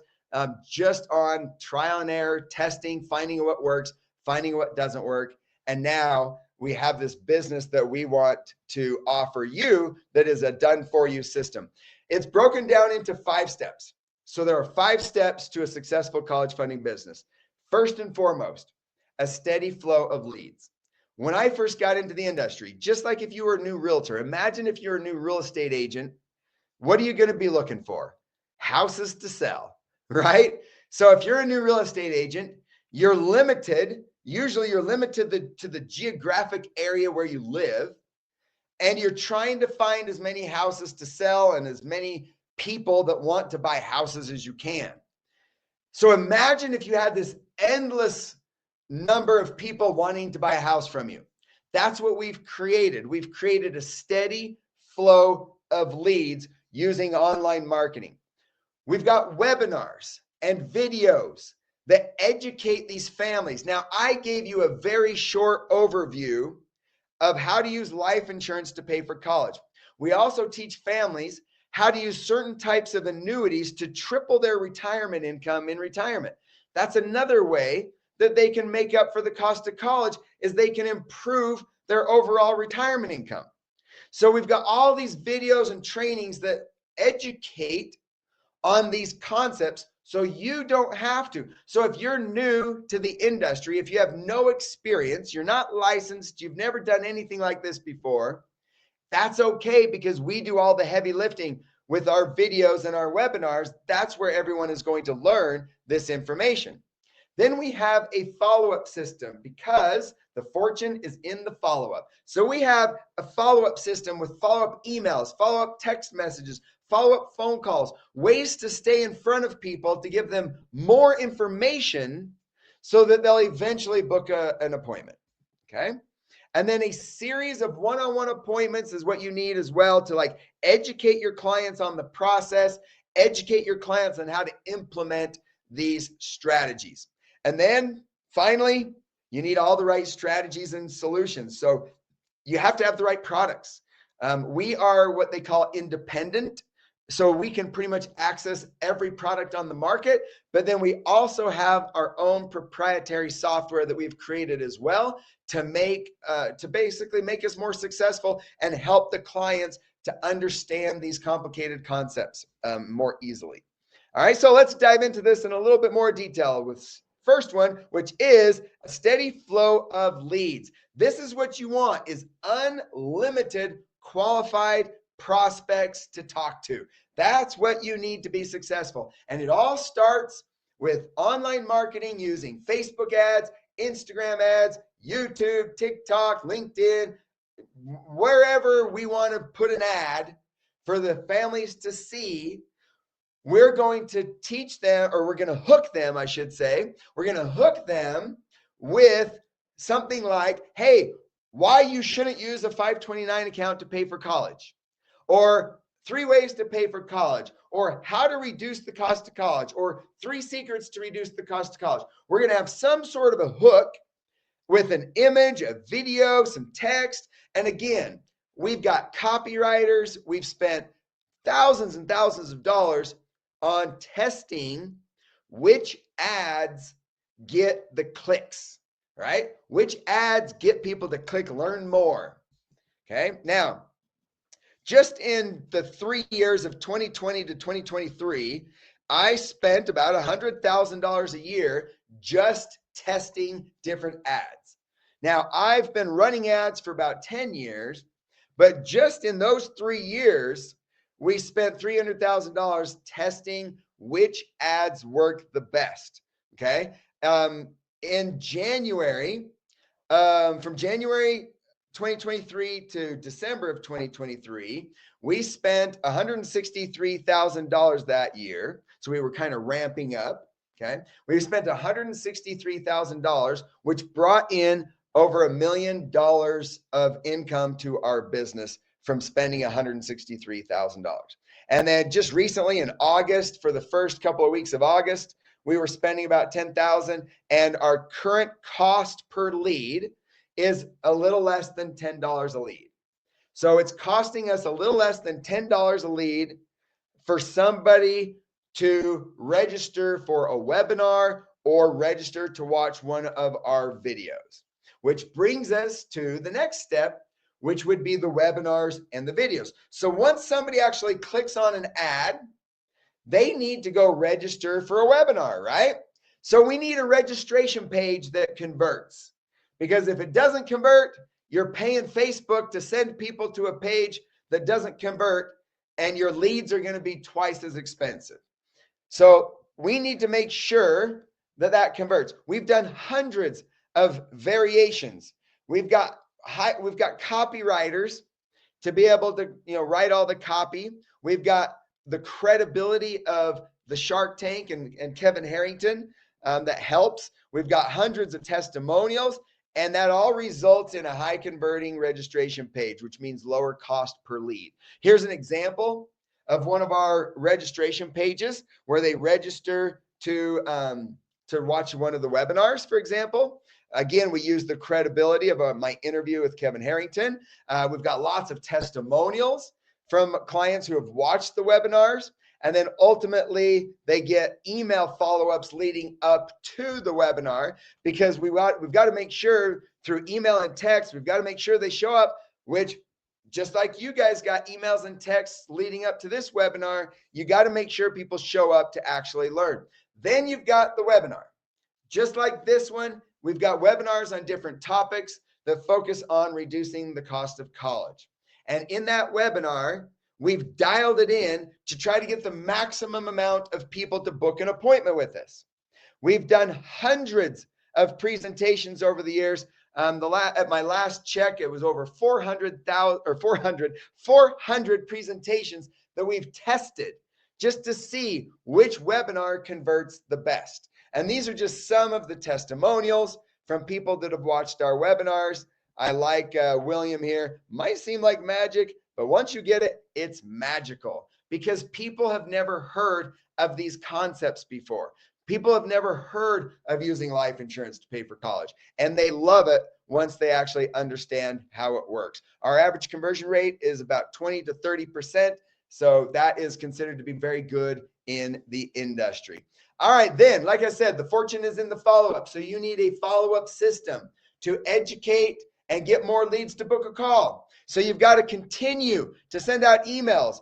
just on trial and error, testing, finding what works, finding what doesn't work. And now we have this business that we want to offer you that is a done-for-you system. It's broken down into 5 steps. So there are 5 steps to a successful college funding business. First and foremost, a steady flow of leads. When I first got into the industry, just like if you were a new realtor, imagine if you're a new real estate agent, what are you going to be looking for? Houses to sell, right? So if you're a new real estate agent, you're limited. Usually you're limited to the geographic area where you live, and you're trying to find as many houses to sell and as many people that want to buy houses as you can. So imagine if you had this endless number of people wanting to buy a house from you. That's what we've created. We've created a steady flow of leads using online marketing. We've got webinars and videos that educate these families. Now, I gave you a very short overview of how to use life insurance to pay for college. We also teach families how to use certain types of annuities to triple their retirement income in retirement. That's another way that they can make up for the cost of college, is they can improve their overall retirement income. So we've got all these videos and trainings that educate on these concepts so you don't have to. So if you're new to the industry, if you have no experience, you're not licensed, you've never done anything like this before, that's okay, because we do all the heavy lifting with our videos and our webinars. That's where everyone is going to learn this information. Then we have a follow-up system, because the fortune is in the follow-up. So we have a follow-up system with follow-up emails, follow-up text messages, follow-up phone calls, ways to stay in front of people to give them more information so that they'll eventually book an appointment. Okay. And then a series of one-on-one appointments is what you need as well to like educate your clients on the process, educate your clients on how to implement these strategies. And then finally, you need all the right strategies and solutions. So you have to have the right products. We are what they call independent. So we can pretty much access every product on the market, but then we also have our own proprietary software that we've created as well to basically make us more successful and help the clients to understand these complicated concepts more easily. All right, so let's dive into this in a little bit more detail with first one, which is a steady flow of leads. This is what you want, is unlimited qualified prospects to talk to. That's what you need to be successful. And it all starts with online marketing using Facebook ads, Instagram ads, YouTube, TikTok, LinkedIn, wherever we want to put an ad. for the families to see. We're going to teach them, or we're going to hook them, I should say. We're going to hook them with something like, hey, why you shouldn't use a 529 account to pay for college, or 3 ways to pay for college, or how to reduce the cost of college, or 3 secrets to reduce the cost of college. We're going to have some sort of a hook with an image, a video, some text. And again, we've got copywriters. We've spent thousands and thousands of dollars on testing which ads get the clicks, right? Which ads get people to click learn more. Okay. Now, just in the 3 years of 2020 to 2023, I spent about $100,000 a year just testing different ads. Now, I've been running ads for about 10 years, but just in those 3 years, we spent $300,000 testing which ads work the best. Okay. In January, from January 2023 to December of 2023, we spent $163,000 that year. So we were kind of ramping up. Okay. We spent $163,000, which brought in over $1 million of income to our business from spending $163,000. And then just recently in August, for the first couple of weeks of August, we were spending about $10,000, and our current cost per lead is a little less than $10 a lead. So it's costing us a little less than $10 a lead for somebody to register for a webinar or register to watch one of our videos, which brings us to the next step, which would be the webinars and the videos. So once somebody actually clicks on an ad, they need to go register for a webinar, right? So we need a registration page that converts, because if it doesn't convert, you're paying Facebook to send people to a page that doesn't convert, and your leads are going to be twice as expensive. So we need to make sure that that converts. We've done hundreds of variations. We've got copywriters to be able to, write all the copy. We've got the credibility of the Shark Tank and Kevin Harrington that helps. We've got hundreds of testimonials, and that all results in a high converting registration page, which means lower cost per lead. Here's an example of one of our registration pages where they register to watch one of the webinars, for example. Again, we use the credibility of my interview with Kevin Harrington. We've got lots of testimonials from clients who have watched the webinars. And then ultimately, they get email follow-ups leading up to the webinar, because we've got to make sure through email and text, we've got to make sure they show up, which just like you guys got emails and texts leading up to this webinar, you got to make sure people show up to actually learn. Then you've got the webinar. Just like this one, we've got webinars on different topics that focus on reducing the cost of college. And in that webinar, we've dialed it in to try to get the maximum amount of people to book an appointment with us. We've done hundreds of presentations over the years. At my last check, it was over 400 presentations that we've tested just to see which webinar converts the best. And these are just some of the testimonials from people that have watched our webinars. I like William here. Might seem like magic, but once you get it, it's magical, because people have never heard of these concepts before. People have never heard of using life insurance to pay for college, and they love it once they actually understand how it works. Our average conversion rate is about 20 to 30%. So that is considered to be very good in the industry. All right, then, like I said, the fortune is in the follow-up. So you need a follow-up system to educate and get more leads to book a call. So you've got to continue to send out emails.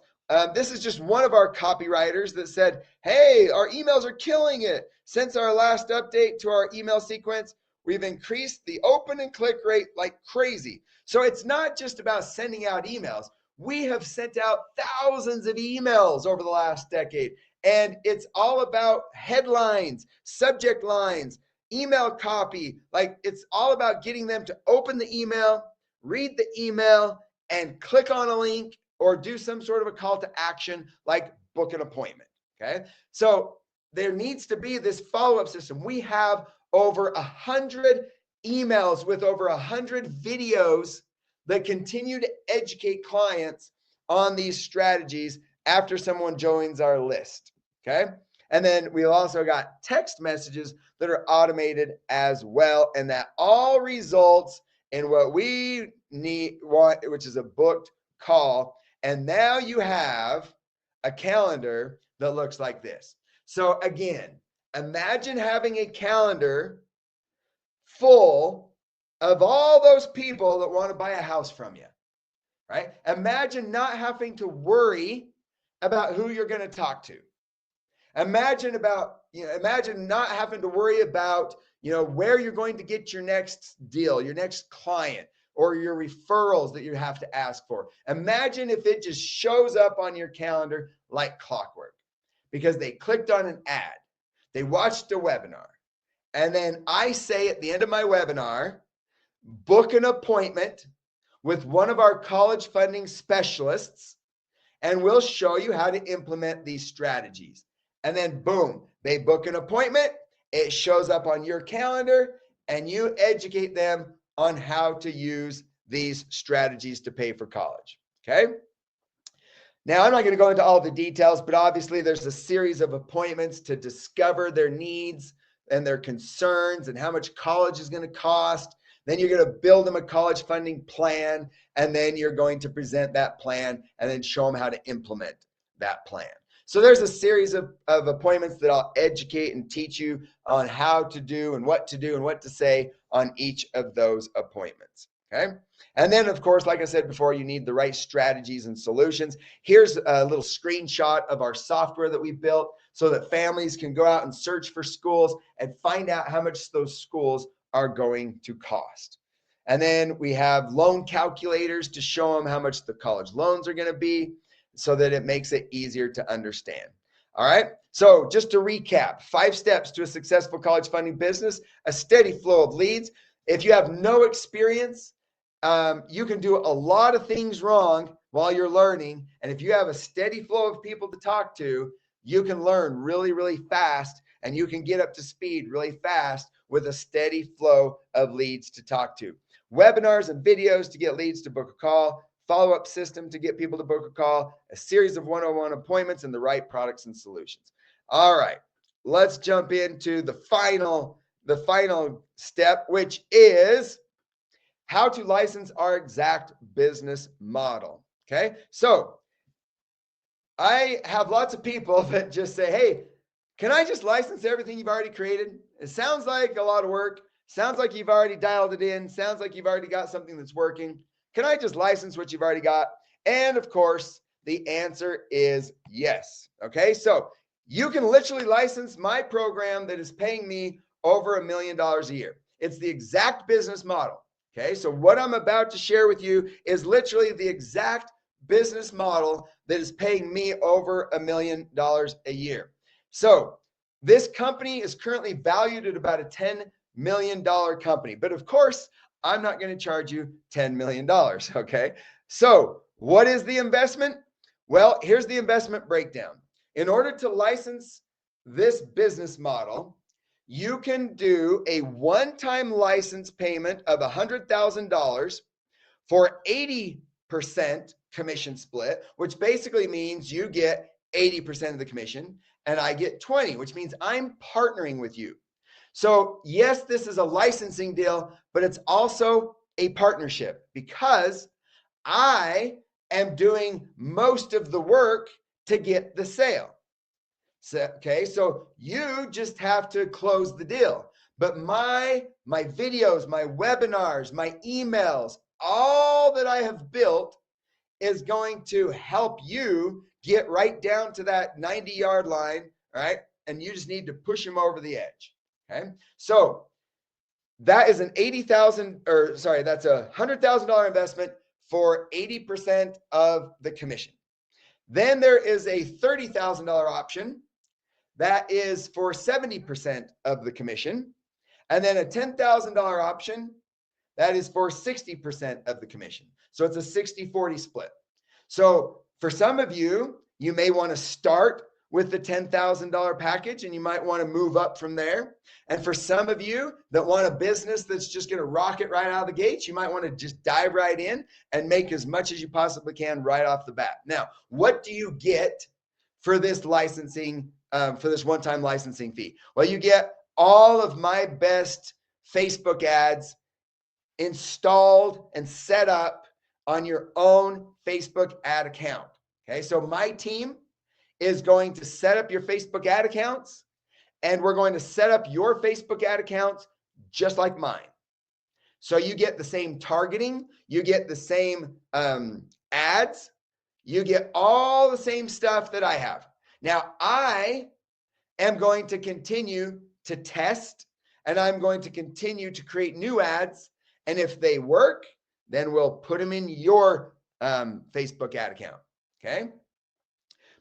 This is just one of our copywriters that said, hey, our emails are killing it. Since our last update to our email sequence, we've increased the open and click rate like crazy. So it's not just about sending out emails. We have sent out thousands of emails over the last decade, and it's all about headlines, subject lines, email copy. Like, it's all about getting them to open the email, read the email, and click on a link or do some sort of a call to action like book an appointment. Okay. So there needs to be this follow-up system. We have over 100 emails with over 100 videos that continue to educate clients on these strategies after someone joins our list. Okay. And then we also got text messages that are automated as well. And that all results in what we want, which is a booked call. And now you have a calendar that looks like this. So again, imagine having a calendar full of all those people that want to buy a house from you, right? Imagine not having to worry about who you're going to talk to. Imagine not having to worry about, where you're going to get your next deal, your next client, or your referrals that you have to ask for. Imagine if it just shows up on your calendar like clockwork because they clicked on an ad, they watched a webinar, and then I say at the end of my webinar, book an appointment with one of our college funding specialists, and we'll show you how to implement these strategies. And then boom, they book an appointment, it shows up on your calendar, and you educate them on how to use these strategies to pay for college. Okay. Now, I'm not going to go into all the details, but obviously there's a series of appointments to discover their needs and their concerns and how much college is going to cost. Then you're going to build them a college funding plan, and then you're going to present that plan and then show them how to implement that plan. So there's a series of appointments that I'll educate and teach you on how to do and what to say on each of those appointments. Okay. And then, of course, like I said before, you need the right strategies and solutions. Here's a little screenshot of our software that we built so that families can go out and search for schools and find out how much those schools are going to cost. And then we have loan calculators to show them how much the college loans are going to be so that it makes it easier to understand. All right. So just to recap, 5 steps to a successful college funding business: a steady flow of leads. If you have no experience, you can do a lot of things wrong while you're learning. And if you have a steady flow of people to talk to, you can learn really, really fast, and you can get up to speed really fast with a steady flow of leads to talk to. Webinars and videos to get leads to book a call, follow-up system to get people to book a call, a series of one-on-one appointments, and the right products and solutions. All right, let's jump into the final step, which is how to license our exact business model. Okay, so I have lots of people that just say, hey, can I just license everything you've already created? It sounds like a lot of work. Sounds like you've already dialed it in. Sounds like you've already got something that's working. Can I just license what you've already got? And of course, the answer is yes. Okay, so you can literally license my program that is paying me over $1 million a year. It's the exact business model. Okay, so what I'm about to share with you is literally the exact business model that is paying me over $1 million a year. So this company is currently valued at about a $10 million company. But of course, I'm not going to charge you $10 million. Okay, so what is the investment? Well, here's the investment breakdown. In order to license this business model, you can do a one-time license payment of $100,000 for 80% commission split, which basically means you get 80% of the commission and I get 20, which means I'm partnering with you. So yes, this is a licensing deal, but it's also a partnership because I am doing most of the work to get the sale. So, okay, so you just have to close the deal. But my videos, my webinars, my emails, all that I have built is going to help you get right down to that 90-yard line, right? And you just need to push them over the edge. Okay, so that is that's a $100,000 investment for 80% of the commission. Then there is a $30,000 option that is for 70% of the commission, and then a $10,000 option that is for 60% of the commission. So it's a 60-40 split. So for some of you, you may want to start with the $10,000 package and you might want to move up from there. And for some of you that want a business that's just going to rocket right out of the gates, you might want to just dive right in and make as much as you possibly can right off the bat. Now, what do you get for this licensing, for this one-time licensing fee? Well, you get all of my best Facebook ads installed and set up on your own Facebook ad account. Okay, so my team is going to set up your Facebook ad accounts, and we're going to set up your Facebook ad accounts just like mine. So you get the same targeting, you get the same ads, you get all the same stuff that I have. Now, I am going to continue to test, and I'm going to continue to create new ads. And if they work, then we'll put them in your Facebook ad account. Okay.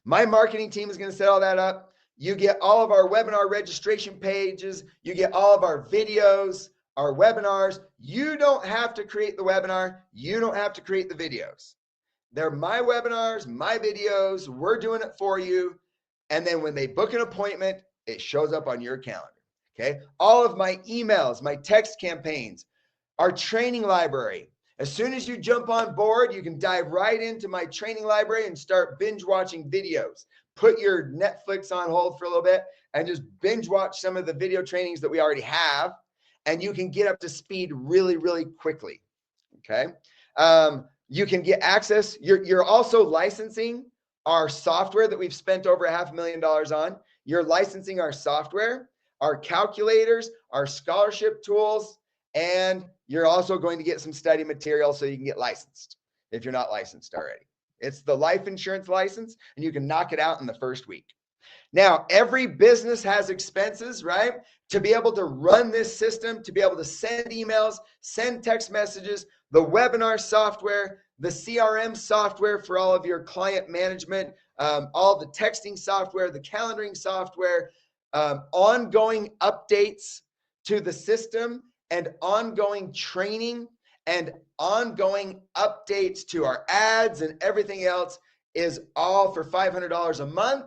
My marketing team is going to set all that up. You get all of our webinar registration pages. You get all of our videos, our webinars. You don't have to create the webinar. You don't have to create the videos. They're my webinars, my videos. We're doing it for you. And then when they book an appointment, it shows up on your calendar. Okay. All of my emails, my text campaigns, our training library. As soon as you jump on board, you can dive right into my training library and start binge watching videos. Put your Netflix on hold for a little bit and just binge watch some of the video trainings that we already have. And you can get up to speed really, really quickly. Okay. You can get access. You're also licensing our software that we've spent over $500,000 on. You're licensing our software, our calculators, our scholarship tools, and you're also going to get some study material so you can get licensed if you're not licensed already. It's the life insurance license, and you can knock it out in the first week. Now, every business has expenses, right? To be able to run this system, to be able to send emails, send text messages, the webinar software, the CRM software for all of your client management, all the texting software, the calendaring software, ongoing updates to the system, and ongoing training and ongoing updates to our ads and everything else is all for $500 a month.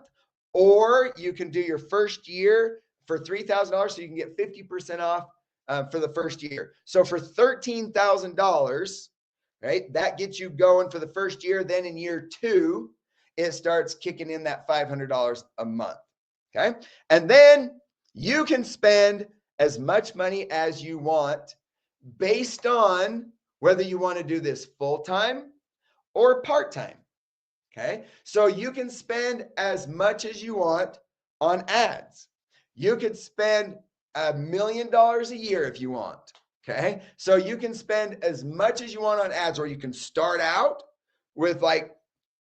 Or you can do your first year for $3,000, so you can get 50% off for the first year. So for $13,000, right, that gets you going for the first year. Then in year 2, it starts kicking in that $500 a month. Okay, and then you can spend as much money as you want based on whether you want to do this full-time or part-time. Okay, so you can spend as much as you want on ads. You could spend $1 million a year if you want. Okay, so you can spend as much as you want on ads, or you can start out with like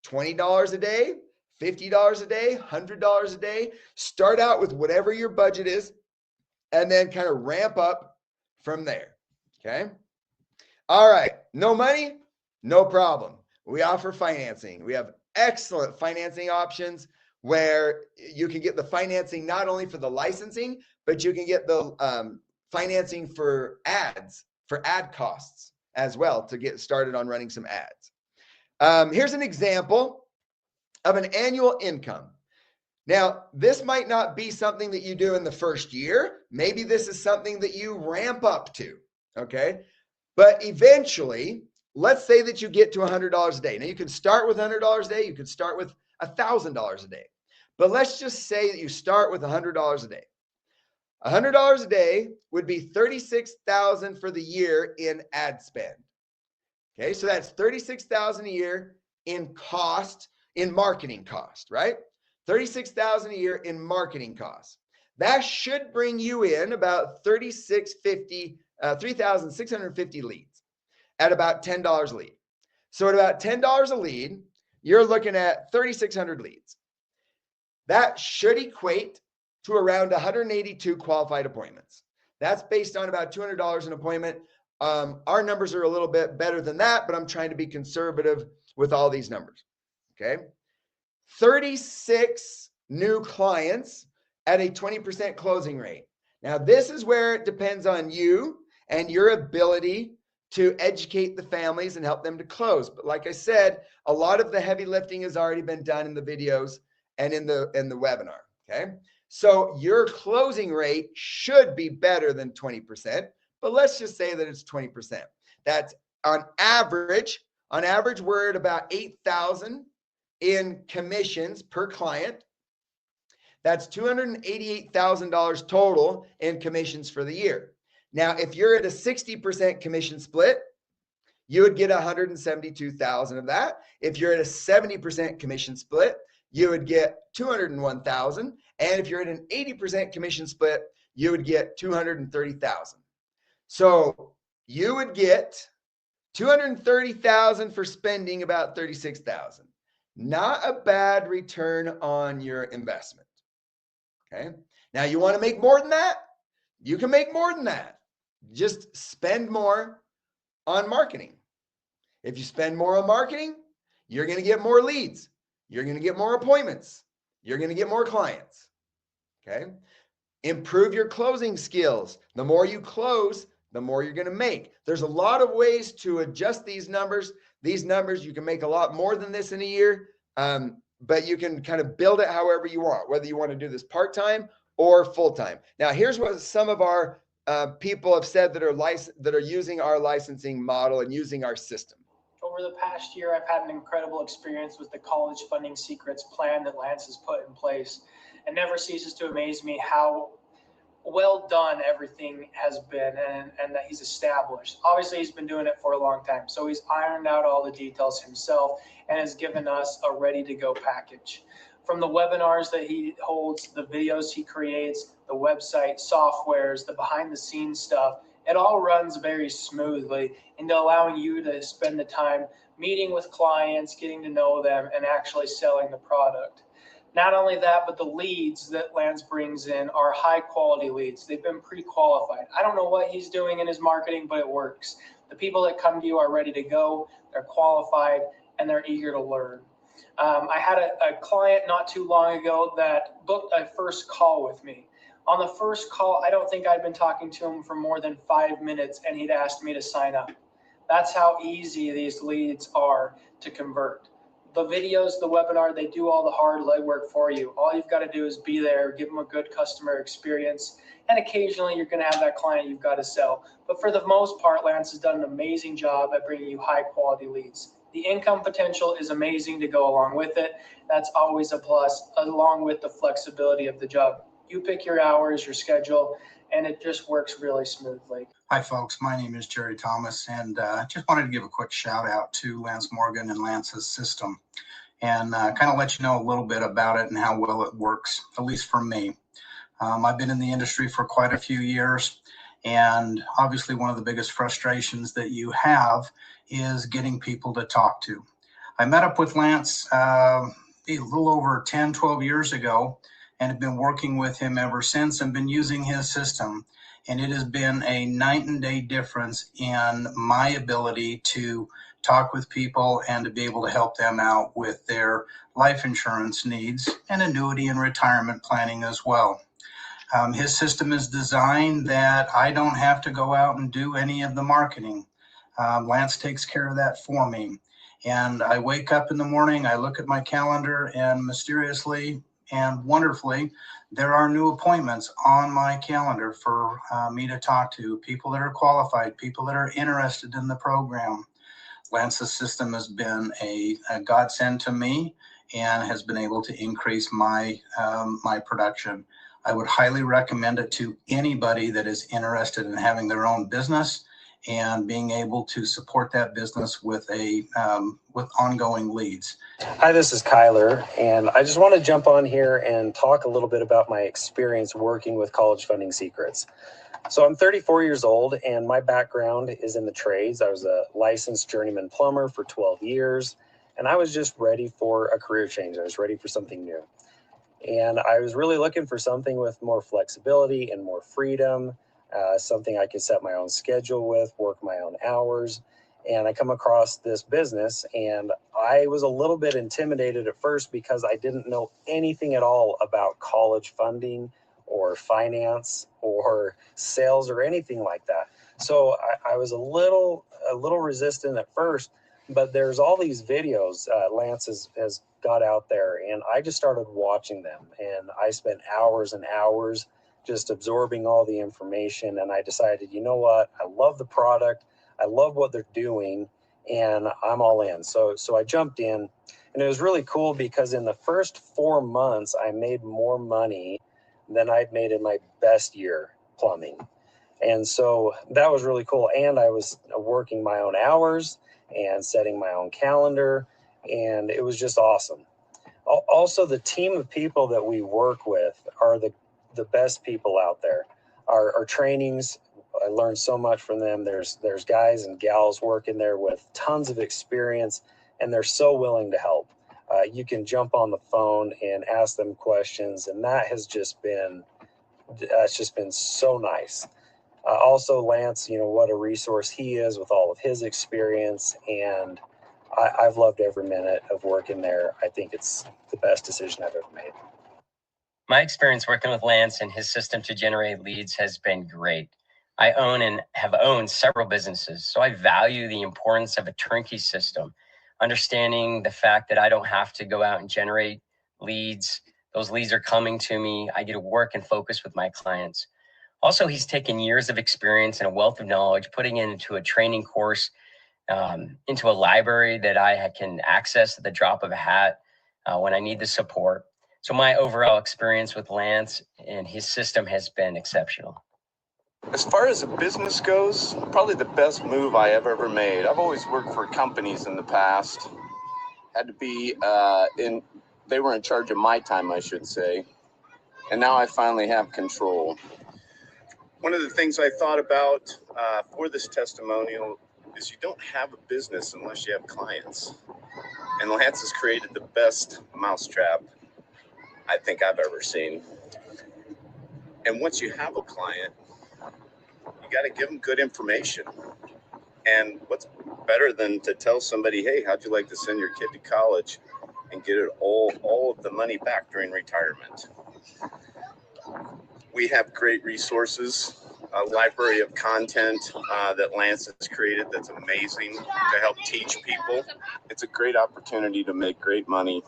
$20 a day, $50 a day, $100 a day. Start out with whatever your budget is, and then kind of ramp up from there. Okay. All right. No money? No problem. We offer financing. We have excellent financing options where you can get the financing not only for the licensing, but you can get the financing for ads, for ad costs as well to get started on running some ads. Here's an example of an annual income. Now, this might not be something that you do in the first year. Maybe this is something that you ramp up to, okay? But eventually, let's say that you get to $100 a day. Now, you can start with $100 a day. You could start with $1,000 a day. But let's just say that you start with $100 a day. $100 a day would be $36,000 for the year in ad spend. Okay, so that's $36,000 a year in cost, in marketing cost, right? $36,000 a year in marketing costs. That should bring you in about 3,650 leads at about $10 a lead. So at about $10 a lead, you're looking at 3,600 leads. That should equate to around 182 qualified appointments. That's based on about $200 an appointment. Our numbers are a little bit better than that, but I'm trying to be conservative with all these numbers. Okay. 36 new clients at a 20% closing rate. Now, this is where it depends on you and your ability to educate the families and help them to close. But like I said, a lot of the heavy lifting has already been done in the videos and in the webinar. Okay. So your closing rate should be better than 20%, but let's just say that it's 20%. That's on average, we're at about 8,000 in commissions per client. That's $288,000 total in commissions for the year. Now, if you're at a 60% commission split, you would get 172,000 of that. If you're at a 70% commission split, you would get 201,000. And if you're at an 80% commission split, you would get 230,000. So you would get 230,000 for spending about 36,000. Not a bad return on your investment. Okay. Now you want to make more than that? You can make more than that. Just spend more on marketing. If you spend more on marketing, you're going to get more leads. You're going to get more appointments. You're going to get more clients. Okay. Improve your closing skills. The more you close, the more you're going to make. There's a lot of ways to adjust these numbers. These numbers, you can make a lot more than this in a year, but you can kind of build it however you want, whether you want to do this part-time or full-time. Now, here's what some of our people have said that are using our licensing model and using our system. Over the past year, I've had an incredible experience with the College Funding Secrets plan that Lance has put in place. It never ceases to amaze me how well done everything has been and that he's established. Obviously, he's been doing it for a long time, so he's ironed out all the details himself and has given us a ready-to-go package. From the webinars that he holds, the videos he creates, the website, softwares, the behind-the-scenes stuff, it all runs very smoothly into allowing you to spend the time meeting with clients, getting to know them, and actually selling the product. Not only that, but the leads that Lance brings in are high quality leads. They've been pre-qualified. I don't know what he's doing in his marketing, but it works. The people that come to you are ready to go, they're qualified, and they're eager to learn. I had a client not too long ago that booked a first call with me. On the first call, I don't think I'd been talking to him for more than 5 minutes, and he'd asked me to sign up. That's how easy these leads are to convert. The videos, the webinar, they do all the hard legwork for you. All you've got to do is be there, give them a good customer experience, and occasionally you're going to have that client you've got to sell. But for the most part, Lance has done an amazing job at bringing you high quality leads. The income potential is amazing to go along with it. That's always a plus, along with the flexibility of the job. You pick your hours, your schedule, and it just works really smoothly. Hi, folks. My name is Jerry Thomas, and just wanted to give a quick shout out to Lance Morgan and Lance's system and kind of let you know a little bit about it and how well it works, at least for me. I've been in the industry for quite a few years, and obviously one of the biggest frustrations that you have is getting people to talk to. I met up with Lance a little over 10, 12 years ago, and have been working with him ever since and been using his system. And it has been a night and day difference in my ability to talk with people and to be able to help them out with their life insurance needs and annuity and retirement planning as well. His system is designed that I don't have to go out and do any of the marketing. Lance takes care of that for me. And I wake up in the morning, I look at my calendar, and mysteriously and wonderfully, there are new appointments on my calendar for me to talk to, people that are qualified, people that are interested in the program. Lance's system has been a godsend to me and has been able to increase my my production. I would highly recommend it to anybody that is interested in having their own business and being able to support that business with with ongoing leads. Hi, this is Kyler, and I just want to jump on here and talk a little bit about my experience working with College Funding Secrets. So I'm 34 years old, and my background is in the trades. I was a licensed journeyman plumber for 12 years, and I was just ready for a career change. I was ready for something new. And I was really looking for something with more flexibility and more freedom, something I could set my own schedule with, work my own hours. And I come across this business, and I was a little bit intimidated at first because I didn't know anything at all about college funding or finance or sales or anything like that. So I was a little resistant at first, but there's all these videos Lance has got out there, and I just started watching them, and I spent hours and hours just absorbing all the information. And I decided, you know what? I love the product. I love what they're doing, and I'm all in. So I jumped in, and it was really cool because in the first 4 months, I made more money than I'd made in my best year plumbing. And so that was really cool. And I was working my own hours and setting my own calendar, and it was just awesome. Also, the team of people that we work with are the best people out there. Our trainings, I learned so much from them. There's guys and gals working there with tons of experience, and they're so willing to help. You can jump on the phone and ask them questions, and that's just been so nice. Also, Lance, what a resource he is with all of his experience, and I've loved every minute of working there. I think it's the best decision I've ever made. My experience working with Lance and his system to generate leads has been great. I own and have owned several businesses, so I value the importance of a turnkey system, understanding the fact that I don't have to go out and generate leads. Those leads are coming to me. I get to work and focus with my clients. Also, he's taken years of experience and a wealth of knowledge, putting it into a training course, into a library that I can access at the drop of a hat when I need the support. So my overall experience with Lance and his system has been exceptional. As far as a business goes, probably the best move I have ever made. I've always worked for companies in the past. Had to be they were in charge of my time, I should say. And now I finally have control. One of the things I thought about for this testimonial is you don't have a business unless you have clients. And Lance has created the best mousetrap I think I've ever seen. And once you have a client, you got to give them good information. And what's better than to tell somebody, hey, how'd you like to send your kid to college and get it all of the money back during retirement? We have great resources, a library of content that Lance has created that's amazing to help teach people. It's a great opportunity to make great money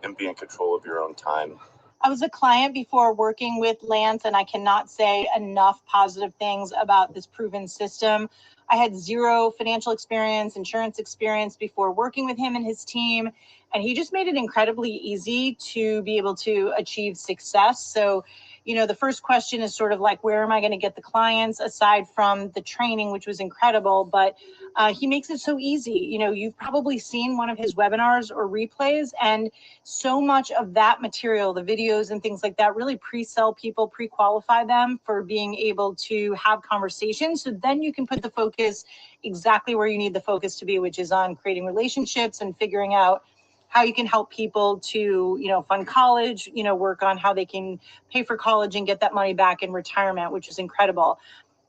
and be in control of your own time. I was a client before working with Lance, and I cannot say enough positive things about this proven system. I had zero financial experience, insurance experience before working with him and his team, and he just made it incredibly easy to be able to achieve success. So, the first question is sort of like, where am I going to get the clients aside from the training, which was incredible, but he makes it so easy. You've probably seen one of his webinars or replays, and so much of that material, the videos and things like that, really pre-sell people, pre-qualify them for being able to have conversations. So then you can put the focus exactly where you need the focus to be, which is on creating relationships and figuring out how you can help people to, fund college, work on how they can pay for college and get that money back in retirement, which is incredible.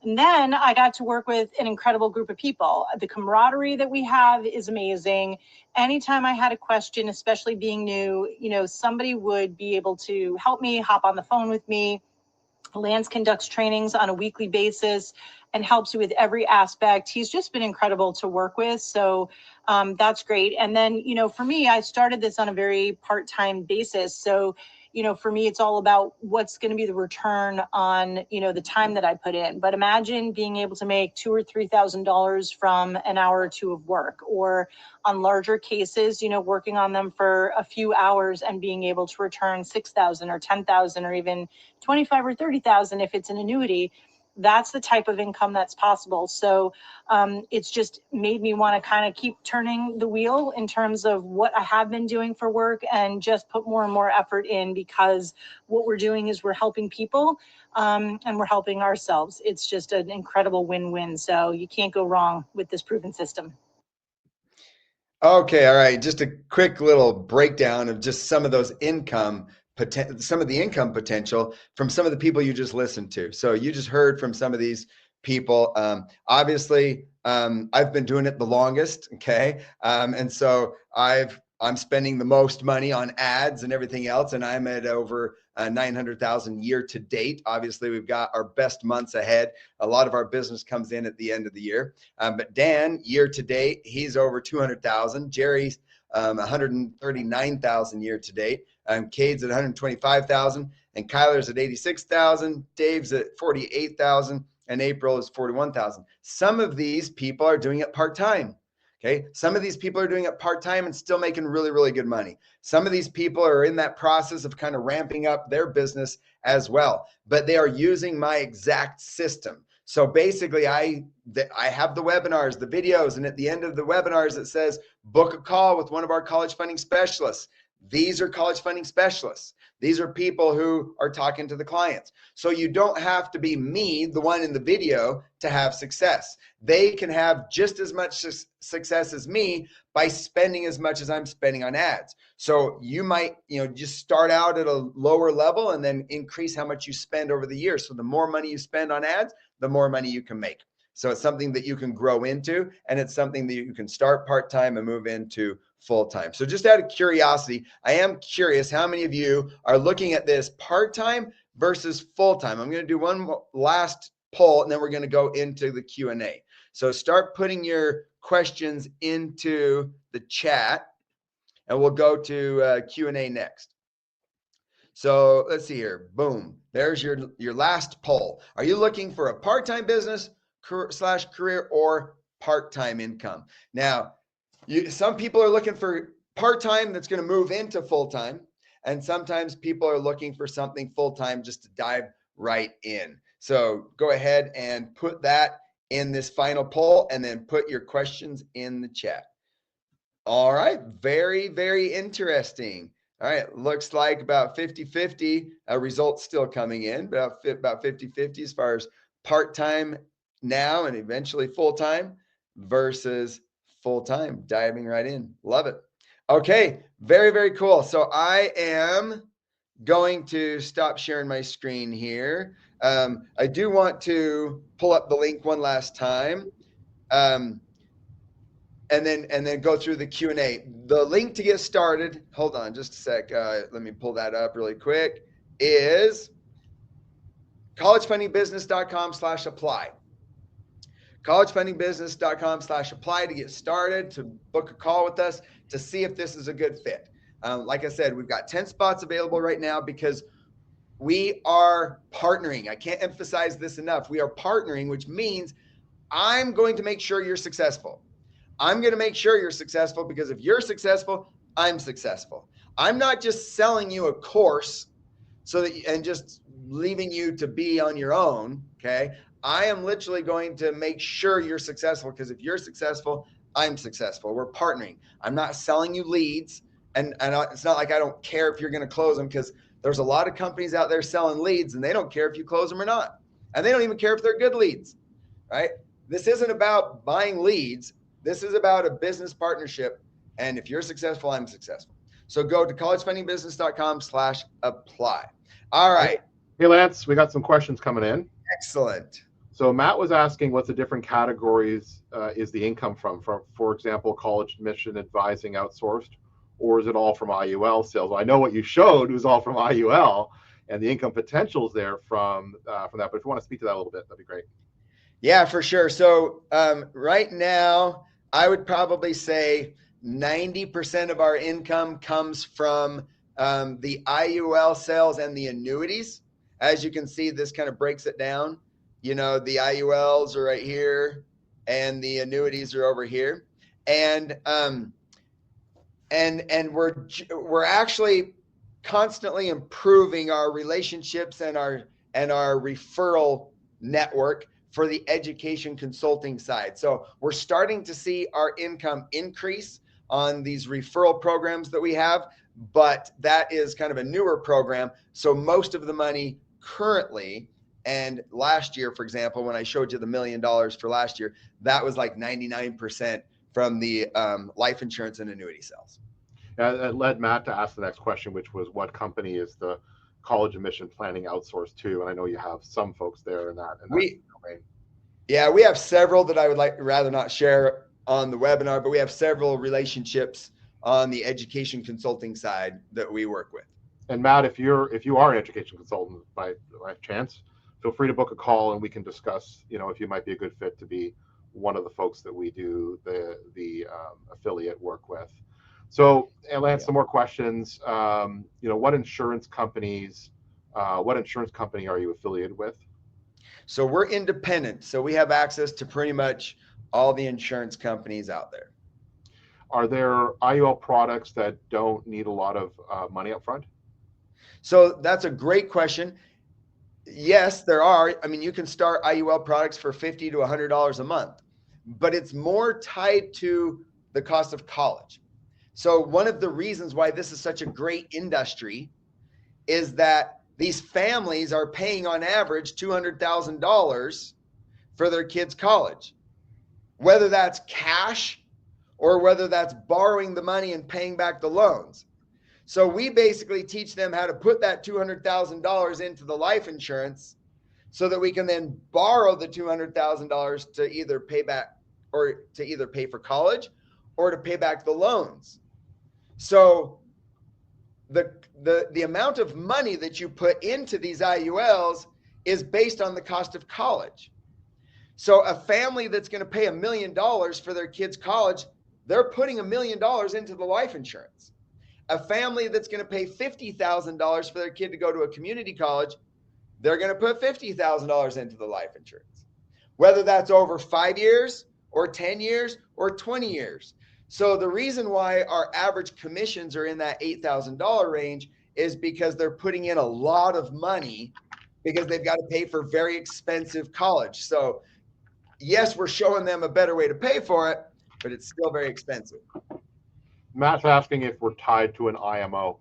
And then I got to work with an incredible group of people. The camaraderie that we have is amazing. Anytime I had a question, especially being new, somebody would be able to help me, hop on the phone with me. Lance conducts trainings on a weekly basis and helps you with every aspect. He's just been incredible to work with. So that's great. And then, for me, I started this on a very part-time basis. So, for me, it's all about what's going to be the return on, the time that I put in. But imagine being able to make $2,000 or $3,000 from an hour or two of work, or on larger cases, working on them for a few hours and being able to return $6,000 or $10,000 or even $25,000 or $30,000 if it's an annuity. That's the type of income that's possible. So it's just made me want to kind of keep turning the wheel in terms of what I have been doing for work and just put more and more effort in, because what we're doing is we're helping people and we're helping ourselves. It's just an incredible win-win. So you can't go wrong with this proven system. Okay, all right. Just a quick little breakdown of just some of those some of the income potential from some of the people you just listened to. So you just heard from some of these people. Obviously, I've been doing it the longest, okay? And so I've I'm spending the most money on ads and everything else, and I'm at over 900,000 year to date. Obviously, we've got our best months ahead. A lot of our business comes in at the end of the year. But Dan, year to date, he's over 200,000. Jerry's 139,000 year to date. Cade's at 125,000, and Kyler's at 86,000. Dave's at 48,000, and April is 41,000. Some of these people are doing it part-time. Okay. Some of these people are doing it part-time and still making really, really good money. Some of these people are in that process of kind of ramping up their business as well, but they are using my exact system. So basically I have the webinars, the videos, and at the end of the webinars, it says, book a call with one of our college funding specialists. These are college funding specialists. These are people who are talking to the clients. So you don't have to be me, the one in the video, to have success. They can have just as much success as me by spending as much as I'm spending on ads. So you might, just start out at a lower level and then increase how much you spend over the years. So the more money you spend on ads, the more money you can make. So it's something that you can grow into, and it's something that you can start part-time and move into full-time. So just out of curiosity, I am curious how many of you are looking at this part-time versus full-time. I'm going to do one last poll, and then we're going to go into the Q&A. So start putting your questions into the chat, and we'll go to Q&A next. So let's see here. Boom. There's your last poll. Are you looking for a part-time business / career or part-time income? Now, some people are looking for part-time that's going to move into full-time, and sometimes people are looking for something full-time just to dive right in. So go ahead and put that in this final poll, and then put your questions in the chat. All right. Very, very interesting. All right. Looks like about 50-50 results still coming in, about 50-50 as far as part-time now and eventually full-time versus full-time. Diving right in. Love it. Okay. Very, very cool. So I am going to stop sharing my screen here. I do want to pull up the link one last time. And then go through the Q&A. The link to get started, hold on just a sec. Let me pull that up really quick, is collegefundingbusiness.com/apply. collegefundingbusiness.com/apply to get started, to book a call with us, to see if this is a good fit. Like I said, we've got 10 spots available right now because we are partnering. I can't emphasize this enough. We are partnering, which means I'm going to make sure you're successful. I'm going to make sure you're successful because if you're successful, I'm successful. I'm not just selling you a course and just leaving you to be on your own. Okay. I am literally going to make sure you're successful because if you're successful, I'm successful. We're partnering. I'm not selling you leads. And it's not like I don't care if you're going to close them, because there's a lot of companies out there selling leads and they don't care if you close them or not. And they don't even care if they're good leads, right? This isn't about buying leads. This is about a business partnership. And if you're successful, I'm successful. So go to collegefundingbusiness.com/apply. All right. Hey, Lance, we got some questions coming in. Excellent. So Matt was asking what the different categories is the income from, for example, college admission advising outsourced, or is it all from IUL sales? Well, I know what you showed was all from IUL, and the income potentials there from that. But if you want to speak to that a little bit, that'd be great. Yeah, for sure. So right now, I would probably say 90% of our income comes from the IUL sales and the annuities. As you can see, this kind of breaks it down. The IULs are right here, and the annuities are over here. And we're actually constantly improving our relationships and our referral network for the education consulting side. So we're starting to see our income increase on these referral programs that we have, but that is kind of a newer program. So most of the money currently, and last year, for example, when I showed you the $1 million for last year, that was like 99% from the life insurance and annuity sales. It led Matt to ask the next question, which was, what company is the college admission planning outsourced to? And I know you have some folks there in that domain. Yeah, we have several that I would rather not share on the webinar, but we have several relationships on the education consulting side that we work with. And Matt, if you are an education consultant by chance, feel free to book a call and we can discuss, if you might be a good fit to be one of the folks that we do the affiliate work with. So, and Lance, some more questions. What insurance company are you affiliated with? So we're independent. So we have access to pretty much all the insurance companies out there. Are there IUL products that don't need a lot of money up front? So that's a great question. Yes, there are. I mean, you can start IUL products for $50 to $100 a month, but it's more tied to the cost of college. So one of the reasons why this is such a great industry is that these families are paying on average $200,000 for their kids' college, whether that's cash or whether that's borrowing the money and paying back the loans. So we basically teach them how to put that $200,000 into the life insurance so that we can then borrow the $200,000 to either pay back or to either pay for college or to pay back the loans. So the amount of money that you put into these IULs is based on the cost of college. So a family that's going to pay $1 million for their kids' college, they're putting $1 million into the life insurance. A family that's going to pay $50,000 for their kid to go to a community college, they're going to put $50,000 into the life insurance, whether that's over 5 years or 10 years or 20 years. So the reason why our average commissions are in that $8,000 range is because they're putting in a lot of money because they've got to pay for very expensive college. So yes, we're showing them a better way to pay for it, but it's still very expensive. Matt's asking if we're tied to an IMO.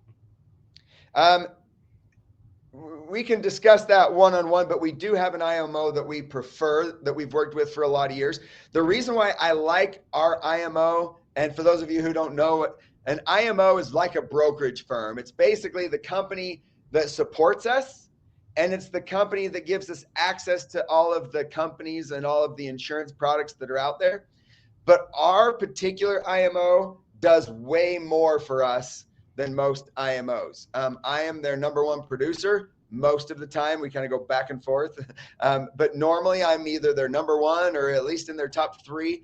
We can discuss that one-on-one, but we do have an IMO that we prefer, that we've worked with for a lot of years. The reason why I like our IMO, and for those of you who don't know, an IMO is like a brokerage firm. It's basically the company that supports us, and it's the company that gives us access to all of the companies and all of the insurance products that are out there. But our particular IMO does way more for us than most IMOs. I am their number one producer. Most of the time, we kind of go back and forth. But normally, I'm either their number one or at least in their top 3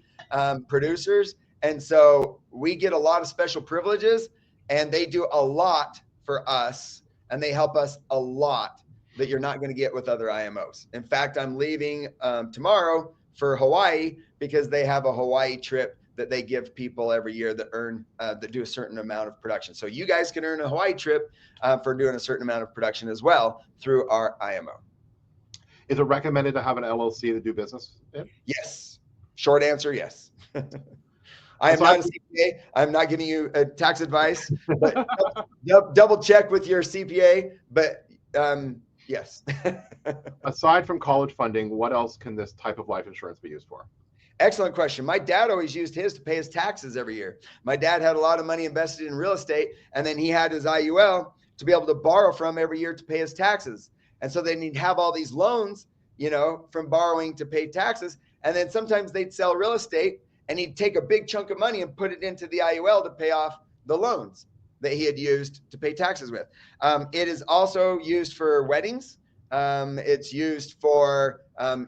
producers. And so we get a lot of special privileges, and they do a lot for us, and they help us a lot that you're not going to get with other IMOs. In fact, I'm leaving tomorrow for Hawaii because they have a Hawaii trip that they give people every year that earn that do a certain amount of production. So you guys can earn a Hawaii trip for doing a certain amount of production as well through our IMO. Is it recommended to have an LLC to do business in? Yes. Short answer, yes. I am not a CPA. I'm not giving you tax advice, but double check with your CPA. But yes. Aside from college funding, what else can this type of life insurance be used for? Excellent question. My dad always used his to pay his taxes every year. My dad had a lot of money invested in real estate, and then he had his IUL to be able to borrow from every year to pay his taxes. And so then he'd have all these loans, from borrowing to pay taxes. And then sometimes they'd sell real estate, and he'd take a big chunk of money and put it into the IUL to pay off the loans that he had used to pay taxes with. It is also used for weddings. It's used for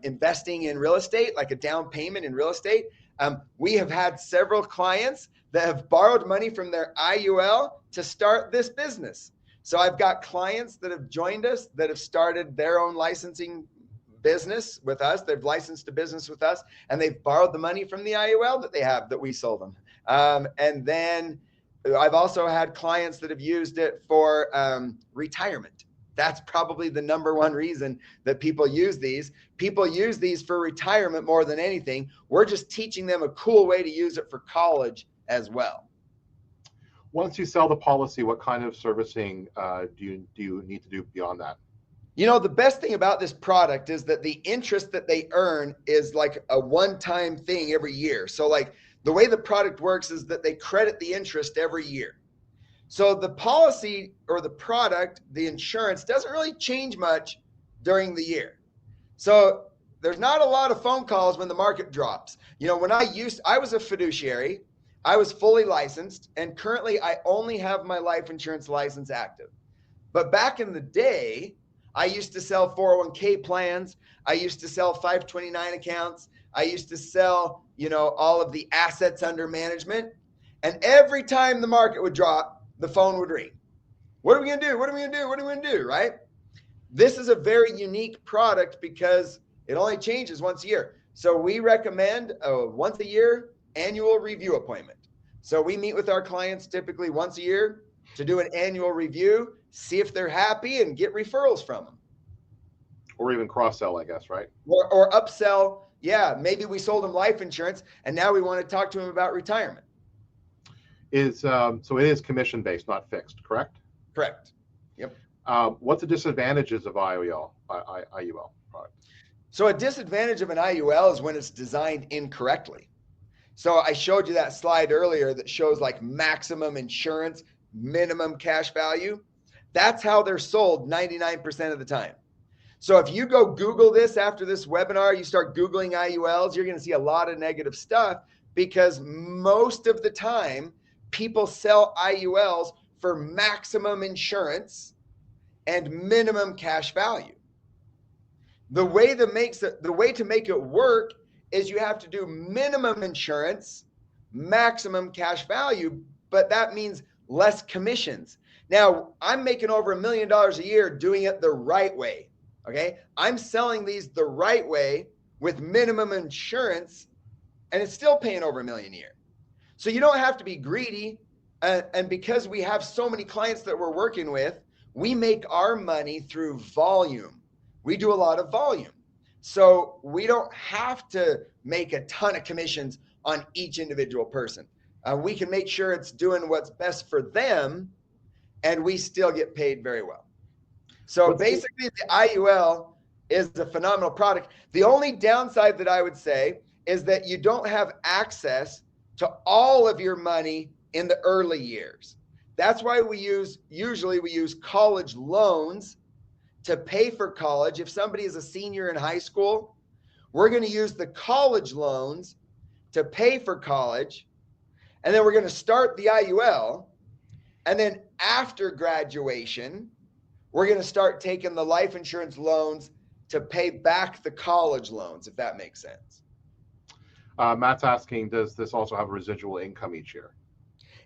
investing in real estate, like a down payment in real estate. We have had several clients that have borrowed money from their IUL to start this business. So I've got clients that have joined us that have started their own licensing business with us. They've licensed a business with us, and they've borrowed the money from the IUL that they have that we sold them. And then I've also had clients that have used it for retirement. That's probably the number one reason that people use these. People use these for retirement more than anything. We're just teaching them a cool way to use it for college as well. Once you sell the policy, what kind of servicing do you need to do beyond that? The best thing about this product is that the interest that they earn is like a one-time thing every year. So like the way the product works is that they credit the interest every year. So the policy or the product, the insurance, doesn't really change much during the year. So there's not a lot of phone calls when the market drops. When I was a fiduciary, I was fully licensed, and currently I only have my life insurance license active. But back in the day, I used to sell 401k plans. I used to sell 529 accounts. I used to sell, all of the assets under management. And every time the market would drop, the phone would ring. What are we going to do? What are we going to do? What are we going to do? Right? This is a very unique product because it only changes once a year. So we recommend a once a year annual review appointment. So we meet with our clients typically once a year to do an annual review, see if they're happy, and get referrals from them. Or even cross-sell, I guess, right? Or upsell. Yeah, maybe we sold them life insurance, and now we want to talk to them about retirement. So it is commission-based, not fixed, correct? Correct. Yep. What's the disadvantages of IUL product? So a disadvantage of an IUL is when it's designed incorrectly. So I showed you that slide earlier that shows like maximum insurance, minimum cash value. That's how they're sold 99% of the time. So if you go Google this after this webinar, you start Googling IULs, you're going to see a lot of negative stuff because most of the time people sell IULs for maximum insurance and minimum cash value. The way to make it work is you have to do minimum insurance, maximum cash value, but that means less commissions. Now, I'm making over $1 million a year doing it the right way. Okay. I'm selling these the right way with minimum insurance, and it's still paying over $1 million a year. So you don't have to be greedy. And because we have so many clients that we're working with, we make our money through volume. We do a lot of volume. So we don't have to make a ton of commissions on each individual person. We can make sure it's doing what's best for them, and we still get paid very well. So basically, the IUL is a phenomenal product. The only downside that I would say is that you don't have access to all of your money in the early years. That's why usually we use college loans to pay for college. If somebody is a senior in high school, we're going to use the college loans to pay for college. And then we're going to start the IUL. And then after graduation, we're going to start taking the life insurance loans to pay back the college loans, if that makes sense. Matt's asking, does this also have a residual income each year?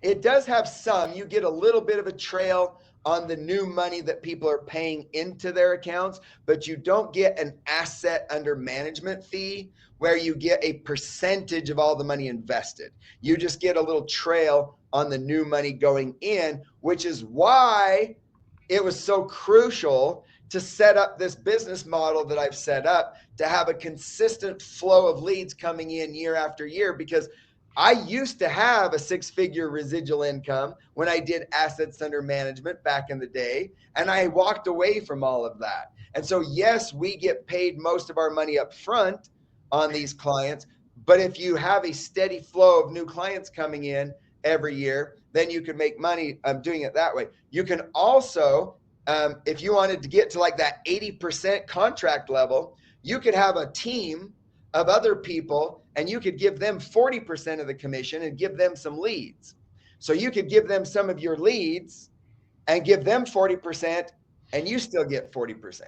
It does have some. You get a little bit of a trail on the new money that people are paying into their accounts, but you don't get an asset under management fee where you get a percentage of all the money invested. You just get a little trail on the new money going in, which is why it was so crucial to set up this business model that I've set up to have a consistent flow of leads coming in year after year, because I used to have a 6-figure residual income when I did assets under management back in the day, and I walked away from all of that. And so, yes, we get paid most of our money up front on these clients, but if you have a steady flow of new clients coming in every year, then you can make money doing it that way. You can also, if you wanted to get to like that 80% contract level, you could have a team of other people and you could give them 40% of the commission and give them some leads. So you could give them some of your leads and give them 40% and you still get 40%.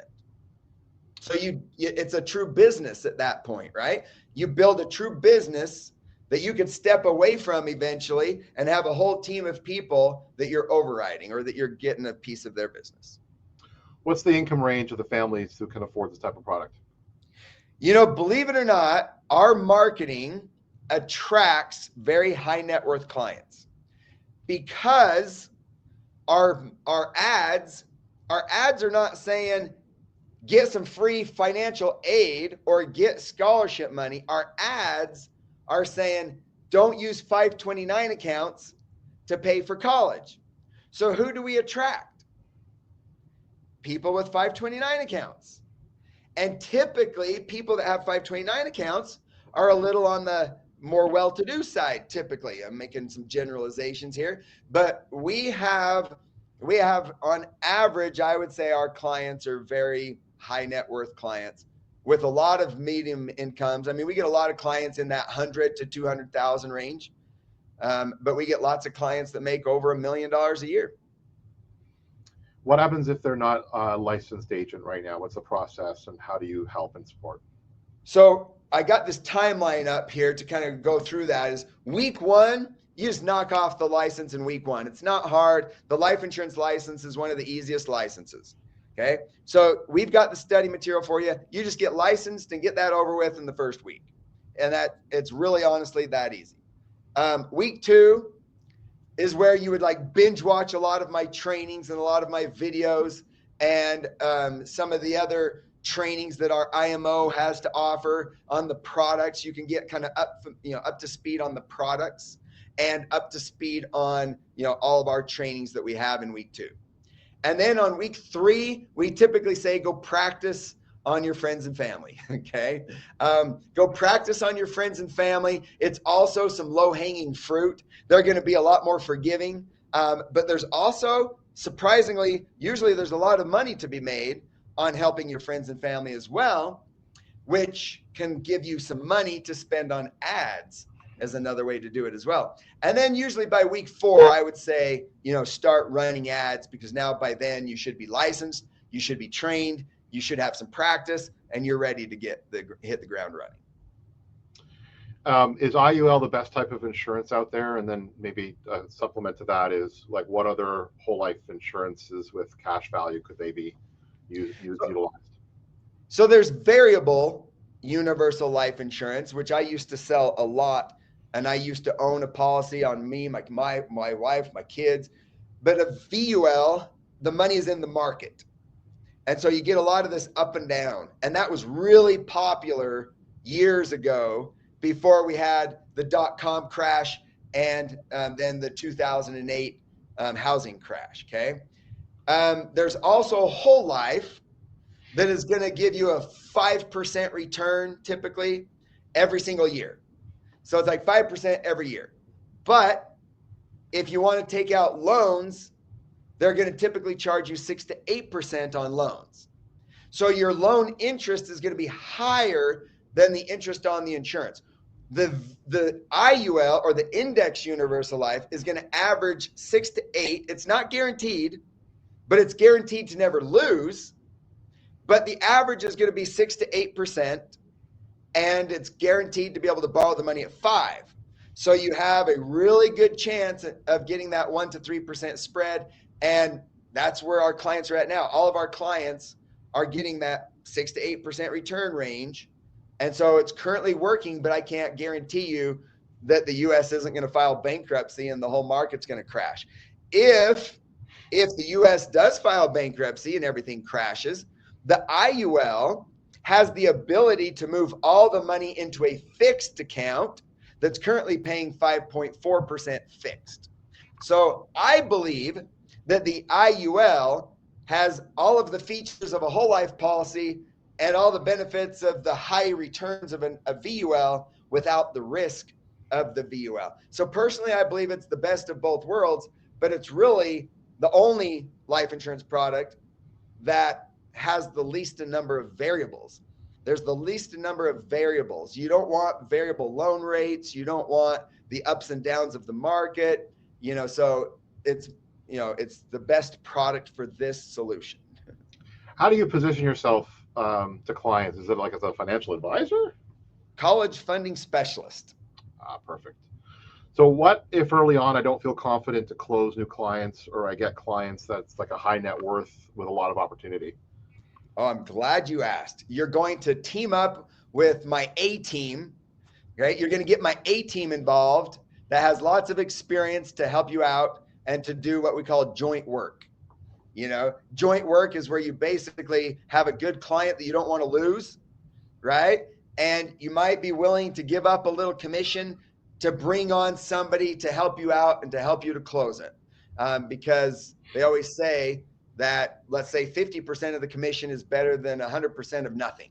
So it's a true business at that point, right? You build a true business that you could step away from eventually and have a whole team of people that you're overriding or that you're getting a piece of their business. What's the income range of the families who can afford this type of product? Believe it or not, our marketing attracts very high net worth clients because our ads are not saying get some free financial aid or get scholarship money. Our ads are saying don't use 529 accounts to pay for college. So who do we attract? People with 529 accounts. And typically people that have 529 accounts are a little on the more well-to-do side. Typically, I'm making some generalizations here, but we have on average, I would say our clients are very high net worth clients with a lot of medium incomes. I mean, we get a lot of clients in that 100 to 200,000 range. But we get lots of clients that make over $1 million a year. What happens if they're not a licensed agent right now? What's the process and how do you help and support? So I got this timeline up here to kind of go through that. Is week one, you just knock off the license in week one. It's not hard. The life insurance license is one of the easiest licenses. Okay. So we've got the study material for you. You just get licensed and get that over with in the first week. And that it's really honestly that easy. Week two is where you would like binge watch a lot of my trainings and a lot of my videos and some of the other trainings that our IMO has to offer on the products. You can get kind of up to speed on the products and up to speed on, all of our trainings that we have in week two. And then on week three, we typically say, go practice on your friends and family. Okay. Go practice on your friends and family. It's also some low hanging fruit. They're going to be a lot more forgiving. But there's also, surprisingly, usually there's a lot of money to be made on helping your friends and family as well, which can give you some money to spend on ads as another way to do it as well. And then usually by week four, I would say, start running ads, because now by then you should be licensed, you should be trained, you should have some practice, and you're ready to hit the ground running. Is IUL the best type of insurance out there? And then maybe a supplement to that is like, what other whole life insurances with cash value could they be utilized? So there's variable universal life insurance, which I used to sell a lot. And I used to own a policy on me, my wife, my kids. But a VUL, the money is in the market. And so you get a lot of this up and down. And that was really popular years ago, before we had the .com crash and then the 2008 housing crash, okay? There's also whole life that is going to give you a 5% return typically every single year. So it's like 5% every year. But if you want to take out loans, they're going to typically charge you 6 to 8% on loans. So your loan interest is going to be higher than the interest on the insurance. The IUL, or the index universal life, is going to average 6 to 8. It's not guaranteed, but it's guaranteed to never lose. But the average is going to be 6 to 8%, and it's guaranteed to be able to borrow the money at 5. So you have a really good chance of getting that 1 to 3% spread. And that's where our clients are at now. All of our clients are getting that 6 to 8% return range. And so it's currently working, but I can't guarantee you that the U.S. isn't going to file bankruptcy and the whole market's going to crash. If the U.S. does file bankruptcy and everything crashes, the IUL has the ability to move all the money into a fixed account that's currently paying 5.4% fixed. So I believe that the IUL has all of the features of a whole life policy and all the benefits of the high returns of a VUL without the risk of the VUL. So personally, I believe it's the best of both worlds, but it's really the only life insurance product that has the least number of variables. There's the least number of variables. You don't want variable loan rates. You don't want the ups and downs of the market, so it's the best product for this solution. How do you position yourself to clients? Is it like as a financial advisor? College funding specialist. Perfect. So what if early on I don't feel confident to close new clients, or I get clients that's like a high net worth with a lot of opportunity? Oh, I'm glad you asked. You're going to team up with my A team, right? You're going to get my A team involved that has lots of experience to help you out and to do what we call joint work. Joint work is where you basically have a good client that you don't want to lose, right? And you might be willing to give up a little commission to bring on somebody to help you out and to help you to close it. Because they always say that, let's say 50% of the commission is better than 100% of nothing,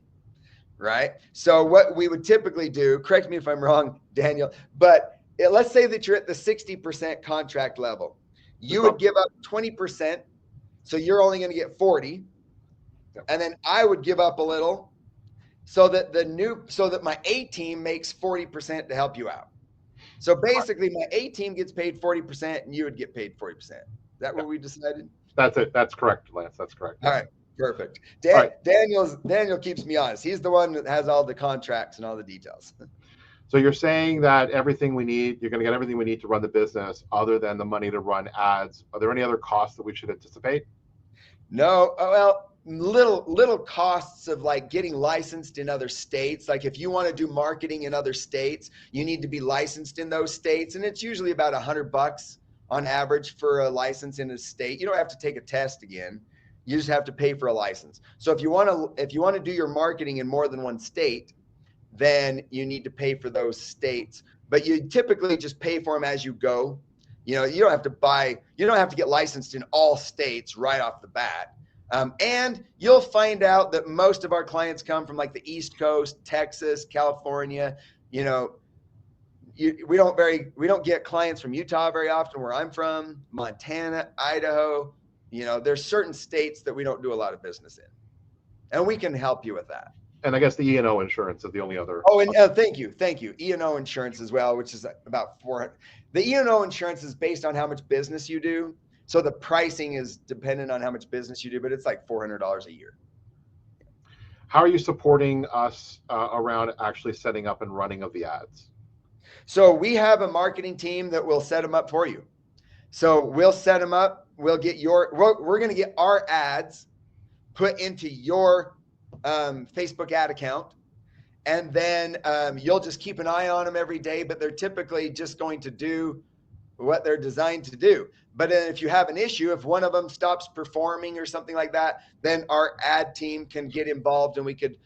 right? So what we would typically do, correct me if I'm wrong, Daniel, but let's say that you're at the 60% contract level. You would give up 20%. So you're only going to get 40. And then I would give up a little so that my A team makes 40% to help you out. So basically my A team gets paid 40% and you would get paid 40%. Is that what we decided? That's it. That's correct, Lance. That's correct. All right. Perfect. All right. Daniel keeps me honest. He's the one that has all the contracts and all the details. So you're saying that everything we need, you're going to get everything we need to run the business other than the money to run ads. Are there any other costs that we should anticipate? No, well, little costs of like getting licensed in other states. Like if you want to do marketing in other states, you need to be licensed in those states. And it's usually about $100 on average for a license in a state. You don't have to take a test again. You just have to pay for a license. So if you want to do your marketing in more than one state, then you need to pay for those states. But you typically just pay for them as you go. You don't have to get licensed in all states right off the bat. And you'll find out that most of our clients come from like the East Coast, Texas, California. We don't get clients from Utah very often, where I'm from, Montana, Idaho. There's certain states that we don't do a lot of business in, and we can help you with that. And I guess the E&O insurance is the only other. Oh, and thank you. E&O insurance as well, which is about $400. The E&O insurance is based on how much business you do. So the pricing is dependent on how much business you do, but it's like $400 a year. How are you supporting us around actually setting up and running of the ads? So we have a marketing team that will set them up for you. So we'll set them up. We're going to get our ads put into your Facebook ad account. And then you'll just keep an eye on them every day, but they're typically just going to do what they're designed to do. But if you have an issue, if one of them stops performing or something like that, then our ad team can get involved and we could,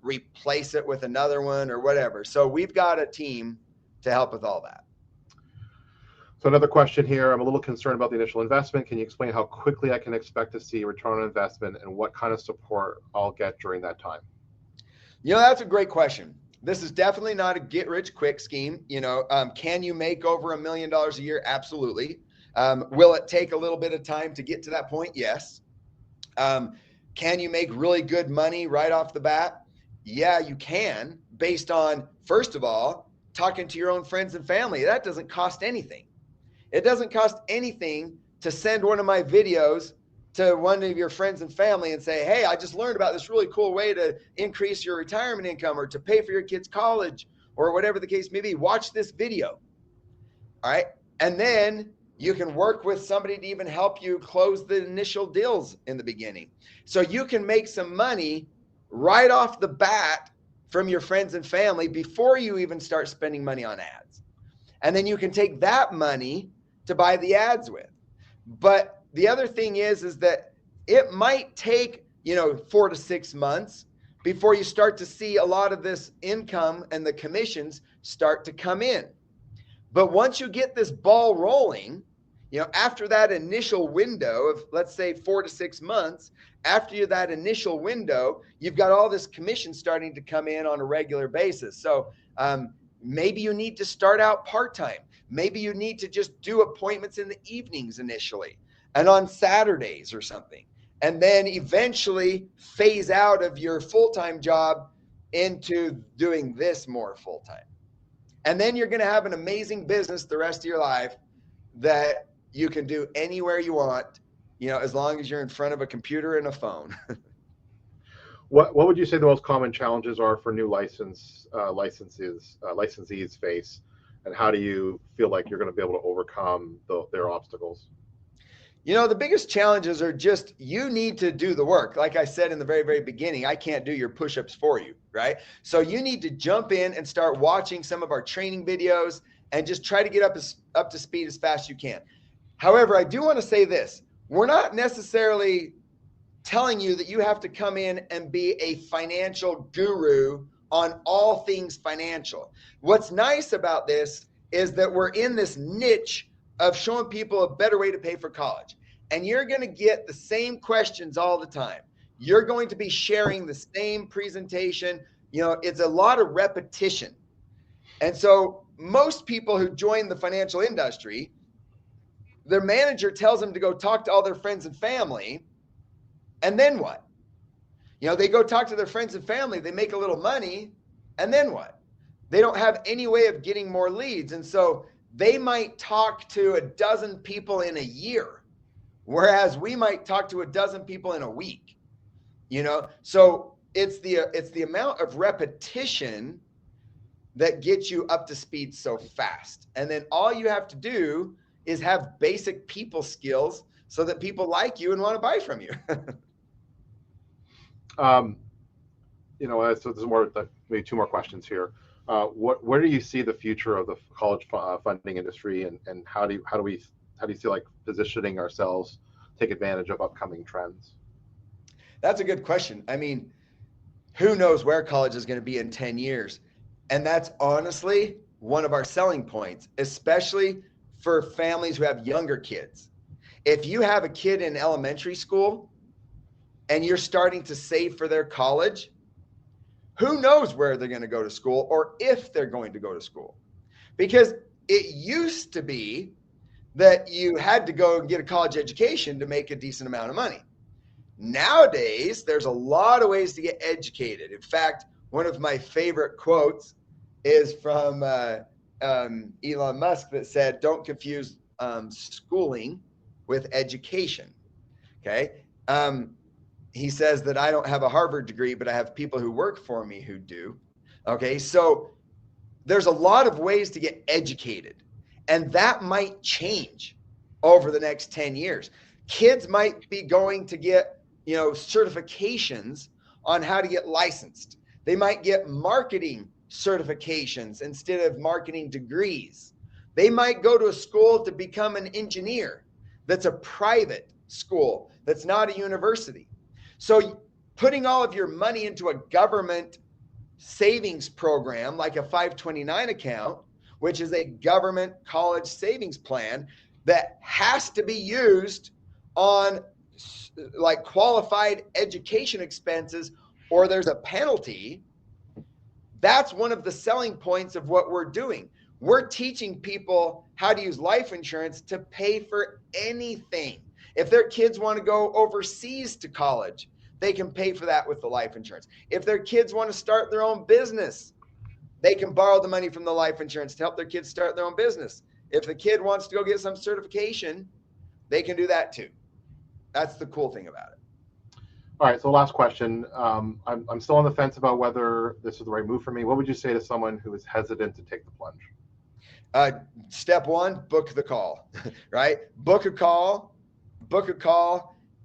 replace it with another one or whatever. So we've got a team to help with all that. So another question here. I'm a little concerned about the initial investment. Can you explain how quickly I can expect to see return on investment and what kind of support I'll get during that time? That's a great question. This is definitely not a get rich quick scheme. Can you make over $1 million a year? Absolutely. Will it take a little bit of time to get to that point? Yes. Can you make really good money right off the bat? Yeah, you can, based on, first of all, talking to your own friends and family. That doesn't cost anything. It doesn't cost anything to send one of my videos to one of your friends and family and say, hey, I just learned about this really cool way to increase your retirement income or to pay for your kids' college or whatever the case may be. Watch this video. All right. And then you can work with somebody to even help you close the initial deals in the beginning. So you can make some money right off the bat from your friends and family before you even start spending money on ads. And then you can take that money to buy the ads with. But the other thing is that it might take, 4 to 6 months before you start to see a lot of this income and the commissions start to come in. But once you get this ball rolling, after that initial window of, let's say, 4 to 6 months, after that initial window, you've got all this commission starting to come in on a regular basis. So maybe you need to start out part-time. Maybe you need to just do appointments in the evenings initially and on Saturdays or something, and then eventually phase out of your full-time job into doing this more full-time. And then you're going to have an amazing business the rest of your life that you can do anywhere you want, as long as you're in front of a computer and a phone. What would you say the most common challenges are for new licensees face, and how do you feel like you're going to be able to overcome their obstacles? The biggest challenges are just, you need to do the work. Like I said in the very, very beginning, I can't do your push-ups for you, right? So you need to jump in and start watching some of our training videos and just try to get up to speed as fast as you can. However, I do want to say this. We're not necessarily telling you that you have to come in and be a financial guru on all things financial. What's nice about this is that we're in this niche of showing people a better way to pay for college. And you're going to get the same questions all the time. You're going to be sharing the same presentation. It's a lot of repetition. And so most people who join the financial industry, their manager tells them to go talk to all their friends and family. And then what? They go talk to their friends and family, they make a little money, and then what? they don't have any way of getting more leads. And so they might talk to a dozen people in a year, whereas we might talk to a dozen people in a week, So it's the amount of repetition that gets you up to speed so fast. And then all you have to do is have basic people skills so that people like you and want to buy from you. So there's maybe two more questions here. Where do you see the future of the college funding industry, and how do you see like positioning ourselves, take advantage of upcoming trends? That's a good question. I mean, who knows where college is going to be in 10 years? And that's honestly one of our selling points, especially for families who have younger kids. If you have a kid in elementary school and you're starting to save for their college, who knows where they're going to go to school or if they're going to go to school? Because it used to be that you had to go and get a college education to make a decent amount of money. Nowadays, there's a lot of ways to get educated. In fact, one of my favorite quotes is from Elon Musk that said, "Don't confuse schooling with education." Okay. He says that I don't have a Harvard degree, but I have people who work for me who do. Okay. So there's a lot of ways to get educated, and that might change over the next 10 years. Kids might be going to get, certifications on how to get licensed. They might get marketing certifications instead of marketing degrees. They might go to a school to become an engineer that's a private school, that's not a university. So putting all of your money into a government savings program like a 529 account, which is a government college savings plan that has to be used on like qualified education expenses, or there's a penalty. That's one of the selling points of what we're doing. We're teaching people how to use life insurance to pay for anything. If their kids want to go overseas to college, they can pay for that with the life insurance. If their kids want to start their own business, they can borrow the money from the life insurance to help their kids start their own business. If the kid wants to go get some certification, they can do that too. That's the cool thing about it. All right, so last question. I'm still on the fence about whether this is the right move for me. What would you say to someone who is hesitant to take the plunge? Step one, book the call, right? Book a call,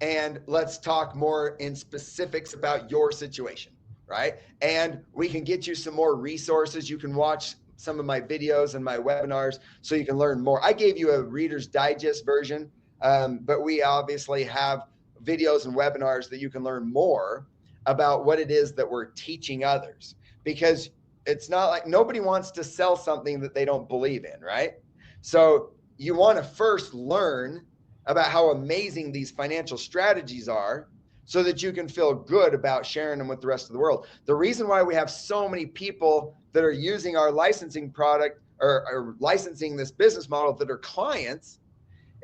and let's talk more in specifics about your situation, right? And we can get you some more resources. You can watch some of my videos and my webinars so you can learn more. I gave you a Reader's Digest version, but we obviously have videos and webinars that you can learn more about what it is that we're teaching others, because it's not like nobody wants to sell something that they don't believe in, right? So you want to first learn about how amazing these financial strategies are so that you can feel good about sharing them with the rest of the world. The reason why we have so many people that are using our licensing product or licensing this business model that are clients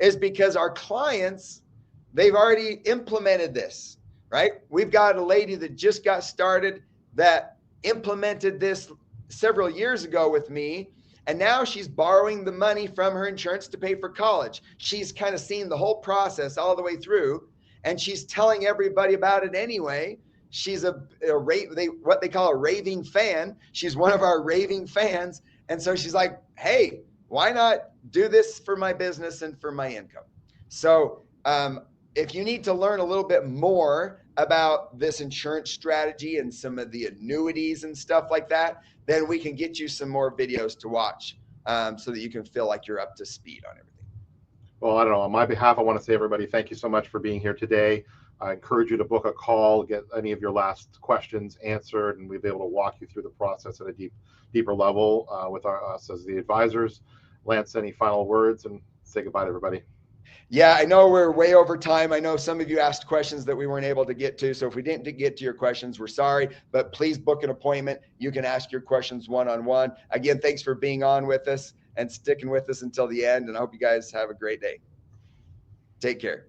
is because our clients, they've already implemented this, right? We've got a lady that just got started that implemented this several years ago with me, and now she's borrowing the money from her insurance to pay for college. She's kind of seen the whole process all the way through, and she's telling everybody about it anyway. She's what they call a raving fan. She's one of our raving fans, and so she's like, hey, why not do this for my business and for my income? So if you need to learn a little bit more about this insurance strategy and some of the annuities and stuff like that, then we can get you some more videos to watch so that you can feel like you're up to speed on everything. Well, I don't know. On my behalf, I want to say, everybody, thank you so much for being here today. I encourage you to book a call, get any of your last questions answered, and we'll be able to walk you through the process at a deeper level with us as the advisors. Lance, any final words, and say goodbye to everybody. Yeah, I know we're way over time. I know some of you asked questions that we weren't able to get to. So if we didn't get to your questions, we're sorry, but please book an appointment. You can ask your questions one-on-one. Again, thanks for being on with us and sticking with us until the end. And I hope you guys have a great day. Take care.